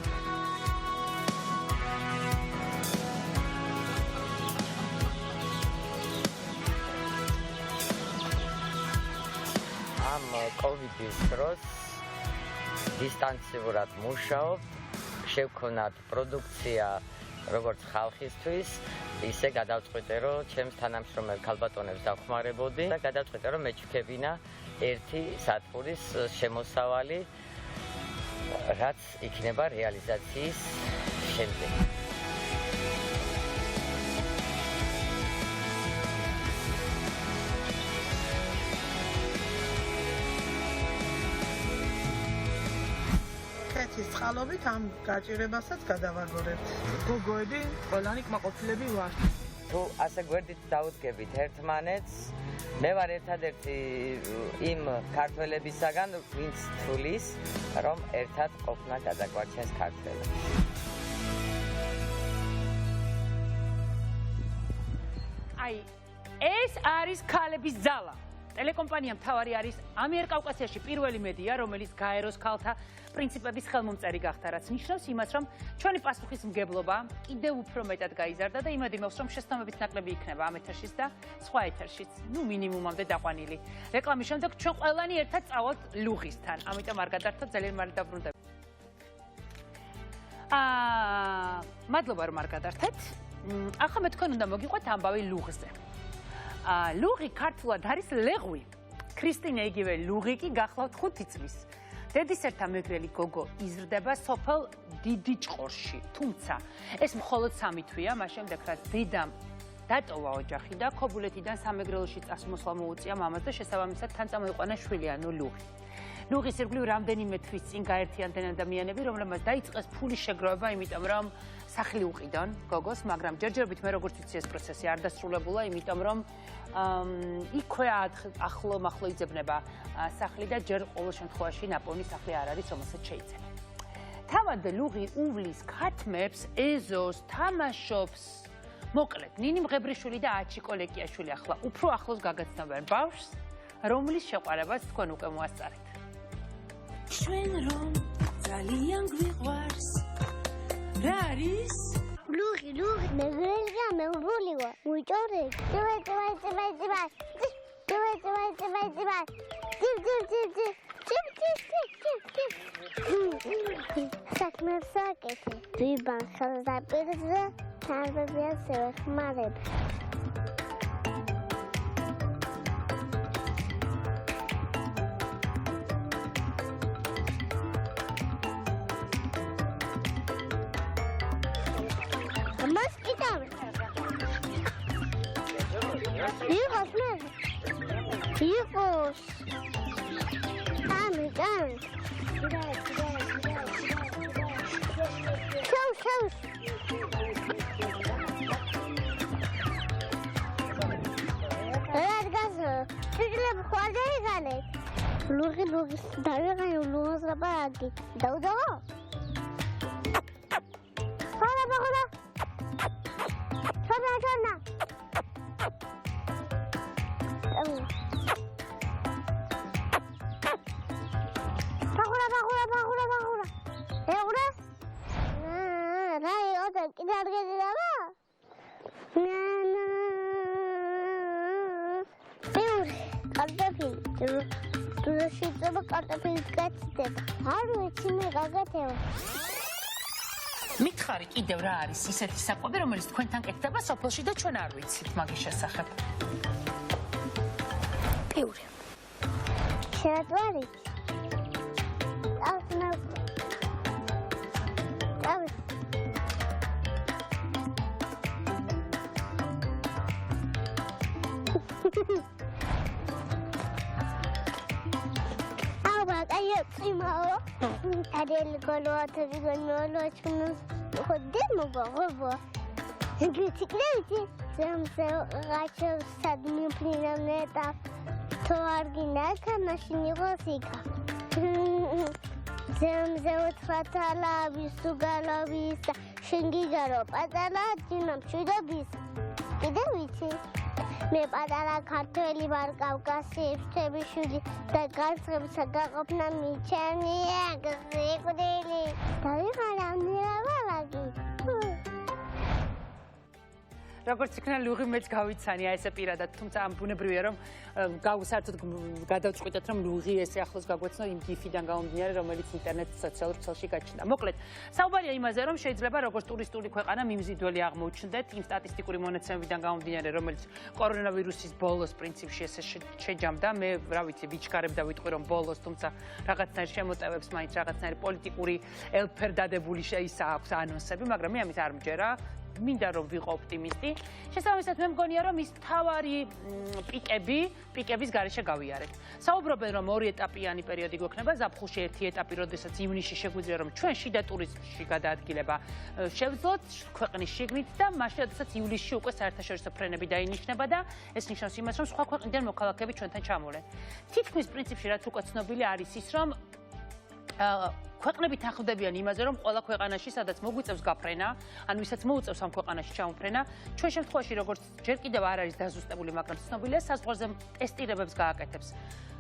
ამ COVID-ის დროს დისტანციურად მუშაობთ, შევქონათ პროდუქცია როგორც ხალხისთვის, ისე გადავწყვიტე, რომ ჩემს თანამშრომელ ქალბატონებს დავხმარებოდი და გადავწყვიტე, რომ მეჩვქებინა ერთი სათბურის შემოსავალი, რაც იქნება რეალიზაციის შემდეგ.
ქეთის წყალობით ამ გაჭირებასაც გადავაგორებთ. გოგოები ყველანი კმაყოფილები ვართ.
თუ ასე გვერდით დაუდგებით ერთმანეთს, მე ვარ ერთადერთი იმ ქართველებისაგან, ვინც თulis, რომ ერთად ყოფნა გადაგვარჩენს ქართველებს.
აი, ეს არის ქალების ძალა. ტელეკომპანია მთავარი არის ამიერკავკასიაში პირველი მედია, რომელიც გაეროს ქალთა პრინციპების ხელმომწერი გახდა, რაც ნიშნავს იმას, რომ ჩვენი პასუხისმგებლობა კიდევ უფრო მეტად გაიზარდა და იმედიმავს, რომ შესაბამებით ნაკლები იქნება ამ ეთერშიც და სხვა ეთერშიც, მინიმუმამდე დაყვანილი. რეკლამის შემდეგ ჩვენ ყველანი ერთად წავალთ ლუღისთან, ამიტომ არ გადართოთ, ძალიან მალე დაბრუნდებით. მადლობა რომ არ გადართეთ. ახლა მე თქვენ უნდა მოგიყვეთ ამბავი ლუღზე. ლუღი ქართულად არის ლეღვი. ქრისტინე იგივე ლუღი კი გახლავთ 5 წლის. დედისერთა მეგრელი გოგო იზრდება სოფელ დიდი ჭყორში, თუმცა ეს მხოლოდ 3 თვეა, მას შემდეგ რაც დედამ დატოვა ოჯახი და ქობულეთიდან სამეგრელოში წასვლასა მოუწია მამას და შესაბამისად თან წამოიყვანა შვილი, ანუ ლუღი. ლუღის ირგვლივ რამდენიმე თვის წინ გაერთიანდნენ ადამიანები, რომლებმაც დაიწყეს ფულის შეგროვება, იმიტომ რომ სახლი უყიდონ გოგოს, მაგრამ ჯერჯერობით მე როგორც ვიცი ეს პროცესი არ დასრულებულა, იმიტომ რომ იქვე ახლო იძებნება სახლი და ჯერ ყოველ შემთხვევაში ნაპოვნი სახლი არ არის, რომელსაც შეიძლება. თავად ლუღი უვლის ქათმებს, ეზოს, თამაშობს, მოკლედ, ნინი მღებრიშვილი და აჩიკო ლეკიაშვილი ახლა უფრო ახლოს გაგაცნობენ ბავშვს, რომლის შეყვარებას თქვენ უკვე მოასწარეთ.
ჩვენ რომ ძალიან გვიყვარს. რა არის?
ლუღი, მე გელგა მე ვულიყო. მოიწონეთ. საქმეს აკეთე. ვიბან ხელსაპირზე თავებია შევეხმარებ. Hijos. Amigan. Shows. Largazo. Tujle bkhwade gale. Lugi dare gayo lugas rabagi. Daudo. Hola. Chona.
მითხარი კიდევ რა არის ისეთი საკვები, რომელიც თქვენთან კეთდება სოფელში და ჩვენ არ ვიცით მაგის შესახებ.
პიური. შეადვარით. Adel golota vigolo chunu hodemo bobo. Gitikleti zamse gacho sadmi plinameta toargina kanashini gosika. Zamse utfatala bisugala bisa shingigaro patala jinam chuda bis. Ideviti მე პატარა ქართველი ვარ კავკასიის თებიშვილი და განსხვავებულს გაყოფნა მიჩენია გზიგდილი დავიღარა მიღალაგი
როგორც იქნა ლუღი მეც გავიცანია ესე პირადად, თუმცა ამ ბუნებრივია რომ საერთოდ გადავწყვიტეთ რომ ლუღი ესე ახლოს გაგვეცნო იმ გიფიდან გამომდინარე, რომელიც ინტერნეტ სოციალურ ქსელში გაჩნდა. მოკლედ, საუბარია იმაზე, რომ შეიძლება როგორც ტურისტული ქვეყანა მიმზიდველი აღმოჩნდეთ იმ სტატისტიკური მონაცემებიდან გამომდინარე, რომელიც კორონავირუსის ბოლოს პრინციპში ესე შეჯამდა. მე რა ვიცი, ვიჩქარებ და ვიტყვი რომ ბოლოს, თუმცა რაღაცნაირ შემოტევებს მაინც რაღაცნაირი პოლიტიკური ელფერდადებული ისა აქვს ანონსები, მაგრამ მე ამის არ მჯერა. მინდა რომ ვიყო ოპტიმისტი. შესაბამისად მე მგონია რომ ის მთავარი პიკების გარეშე გავიარეთ. საუბრობენ რომ ორი ეტაპიანი პერიოდი გვექნება, ზაფხულში ერთი ეტაპი, როდესაც ივნისში შეგვიძლია რომ ჩვენ შიდა ტურიზმში გადაადგილება შევძლოთ ქვეყნის შიგნით და მაშინ როდესაც ივლისში უკვე საერთაშორისო ფრენები დაინიშნება და ეს ნიშნავს იმას რომ სხვა ქვეყნიდან მოქალაქეები ჩვენთან ჩამოვლენ. თითქმის პრინციპში რაც უკვე ცნობილი არის ის რომ ქვეყნები თანხმდებიან იმაზე, რომ ყველა ქვეყანაში, სადაც მოგვიწევს გაფრენა, ან ვისაც მოუწევს ამ ქვეყანაში ჩამოფრენა, ჩვენ შემთხვევაში როგორც ჯერ კიდევ არ არის დაზუსტებული, მაგრამ ცნობილია, საზღვარზე ტესტირებებს გააკეთებს.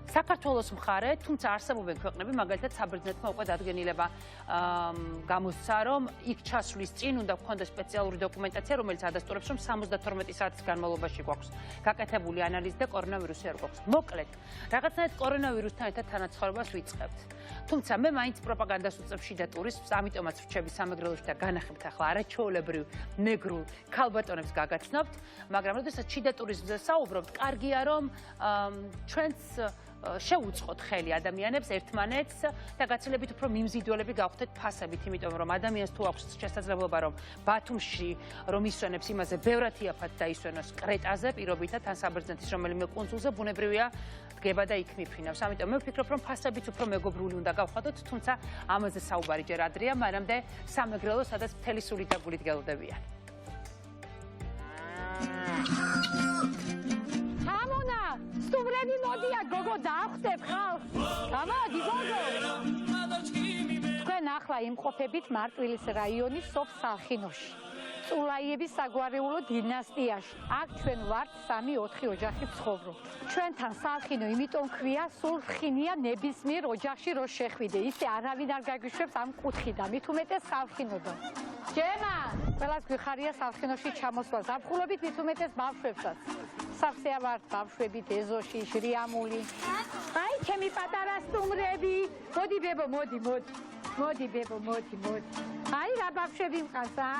საქართველოს მხარე, თუმცა არსებობენ ქვეყნები, მაგალითად საბერძნეთმა უკვე დადგენილება გამოსცა, რომ იქ ჩასვლის წინ უნდა გქონდეს სპეციალური დოკუმენტაცია, რომელიც ადასტურებს, რომ 72 საათის განმავლობაში გვაქვს გაკეთებული ანალიზი და კორონავირუსი არ გვაქვს. მოკლედ, რაღაცნაირად კორონავირუსთან ერთად თანაცხოვრებას ვიწყებთ. თუმცა მე მაინც პროპაგანდას უწევ შიდა ტურიზმს, ამიტომაც ვრჩები სამეგრელოში და განახებთ ახლა არაჩვეულებრივ ნეგრულ ქალბატონებს გაგაცნობთ, მაგრამ როდესაც შიდა ტურიზმზე საუბრობთ, კარგია რომ ჩვენც შევუწყოთ ხელი ადამიანებს ერთმანეთს და გაცილებით უფრო მიმზიდველები გავხდეთ ფასებით, იმიტომ რომ ადამიანს თუ აქვს შესაძლებლობა რომ ბათუმში რომ ისვენებს იმაზე ბევრად იაფად დაისვენოს კრეტაზე პირობითად ან საბერძნეთის რომელიმე კუნძულზე ბუნებრივია დგება და იქ მიფრინავს. ამიტომ მე ვფიქრობ რომ ფასებით უფრო მეგობრული უნდა გავხადოთ, თუმცა ამაზე საუბარი ჯერ ადრეა, მანამდე სამეგრელო სადაც მთელი სული და გულით გელოდებიან. სტუმრები მოდია, გოგო დაახტებ ხალხს. გამოდი, გოგო. თქვენ ახლა იმყოფებით მარტვილის რაიონის სოფ სალხინოში.
წულაიების საგვარეულო დინასტიაში. აქ ჩვენ ვართ 3-4 ოჯახი ვცხოვრობთ. ჩვენთან სალხინო იმიტომ ქვია, სულ ხინია ნებისმიერ ოჯახში რო შეხვიდე. ისე არავინ არ გაგიშვებს ამ კუთხიდან, მით უმეტეს სალხინოდან. ჯემა, ყველას გვიხარია სალხინოში ჩამოსვლა. ზაფხულობით მით უმეტეს ბავშვებსაც. სავსეა ვართ ბავშვებით, ეზოში, შრიამული. აი, ჩემი პატარა სტუმრები. მოდი ბებო, მოდი. მოდი ბებო, მოდი. აი, რა ბავშვები მყავს, ა?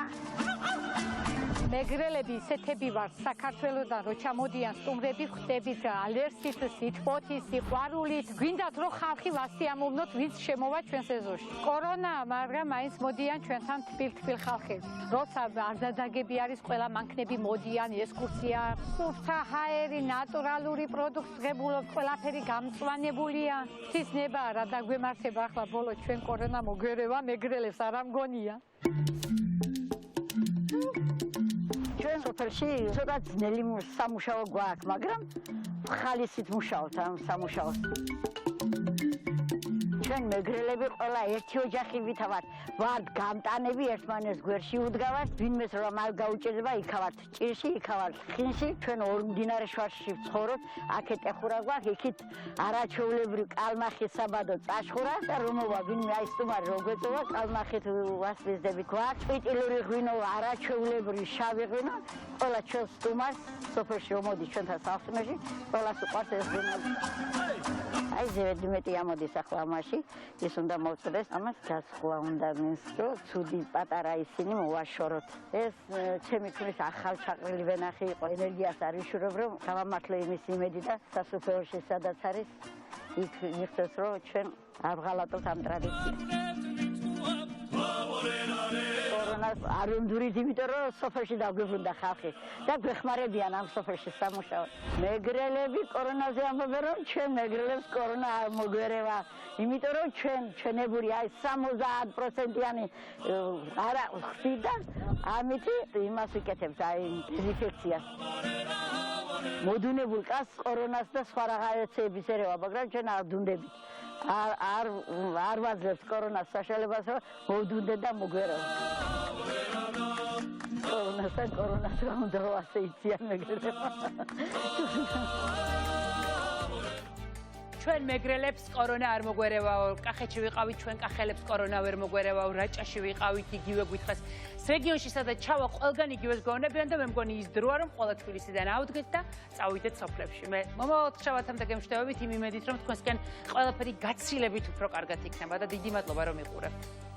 მეგრელები ისეთები ვართ საქართველოსდან რო ჩამოდიან სტუმრები ხვდებით ალერსით, სითბოთის, სიყვარულით. გვინდათ რომ ხალხი ვასიამოვნოთ, ვინც შემოვა ჩვენს ეზოში. კორონა, მაგრამ მაინც მოდიან ჩვენთან თბილ ხალხები. როცა არ დადაგები არის, ყველა მანქნები მოდიან ესკურსია. სუფთა ჰაერი, ნატურალური პროდუქტი ღებულობ, ყველაფერი გამწვანებულია. ღვთის ნება რა დაგვემართება ახლა ბოლო ჩვენ კორონა მოგვერევა, მეგრელებს არ ამგონია.
ჩვენ სოფელში ცოტა ძნელი სამუშაო გვაქვს, მაგრამ ხალისით მუშაობთ ამ სამუშაოს. ჩვენ მეგრელები ყველა ერთი ოჯახი ვითავართ, ვართ გამტანები, ერთმანეთს გვერდში უდგავართ, ვინმეს რომ არ გაუჭირდება, იქავართ ჭირში, იქავართ ხინში, ჩვენ ორ მდინარე შუაში ვცხოვრობთ, აქეთ ეხურა გვაქვს, იქით არაჩვეულებრივ კალმახის საბადო წაშხურა და რომობა ვინმე აი სტუმარი რო გვეწოვა, კალმახით ვასვიზდები გვაქვს, ჭვიტილური ღვინო, არაჩვეულებრივ შავი ღვინო, ყველა ჩვენ სტუმარს სოფელში რომ მოდის ჩვენთან სახლში, ყველას უყვარს ეს ღვინო. აი ზევედი მეტი ამოდის ახლა ამაში, ის უნდა მოვწდეს, ამას გასხვა უნდა მის, რომ ცუდი პატარა ისინი მოვაშოროთ. ეს ჩემი ქმრის ახალჩაყრილი ვენახი იყო, ენერგიას არ ვიშურებ, რომ გავამართლე იმის იმედი და სასუფეველში სადაც არის, იქ მიხდეს, რომ ჩვენ ავღალატოთ ამ ტრადიციას. კორონას არ უნდურით, იმიტომ რომ სოფელში დაგვიბრუნდა ხალხი და გვეხმარებიან ამ სოფელში სამუშაოდ. მეგრელები კორონაზე ამბობენ, რომ ჩვენ მეგრელებს კორონა არ მოგვერევა, იმიტომ რომ ჩვენებური აი 70%-იანი არა ხსით და ამით იმას ვიკეთებთ, აი დეზინფექციას. მოდუნებულ კაცს კორონას და სხვა რაღაცეების ერევა, მაგრამ ჩვენ არ ვდუნდებით. არ ვაძლევთ კორონას საშუალებას, რომ მოვდუნდეთ და მოგვერევა. კორონას რა უნდა ასე იციან მეგრელებმა.
ჩვენ მეგრელებს კორონა არ მოგვერევაო, კახეთში ვიყავით, ჩვენ კახელებს კორონა ვერ მოგვერევაო, რაჭაში ვიყავით, იგივე გვითხრას. რეგიონში სადაც ჩავა, ყველგან იგივეს გონებიან და მე მგონი ის დროა, რომ ყველა თბილისიდან ავდგეთ და წავიდეთ სოფლებში. მე მომავალ შაბათამდე გემშვიდობებით იმ იმედით, რომ თქვენსკენ ყველაფერი გაცილებით უფრო კარგად იქნება და დიდი მადლობა რომ იყურებთ.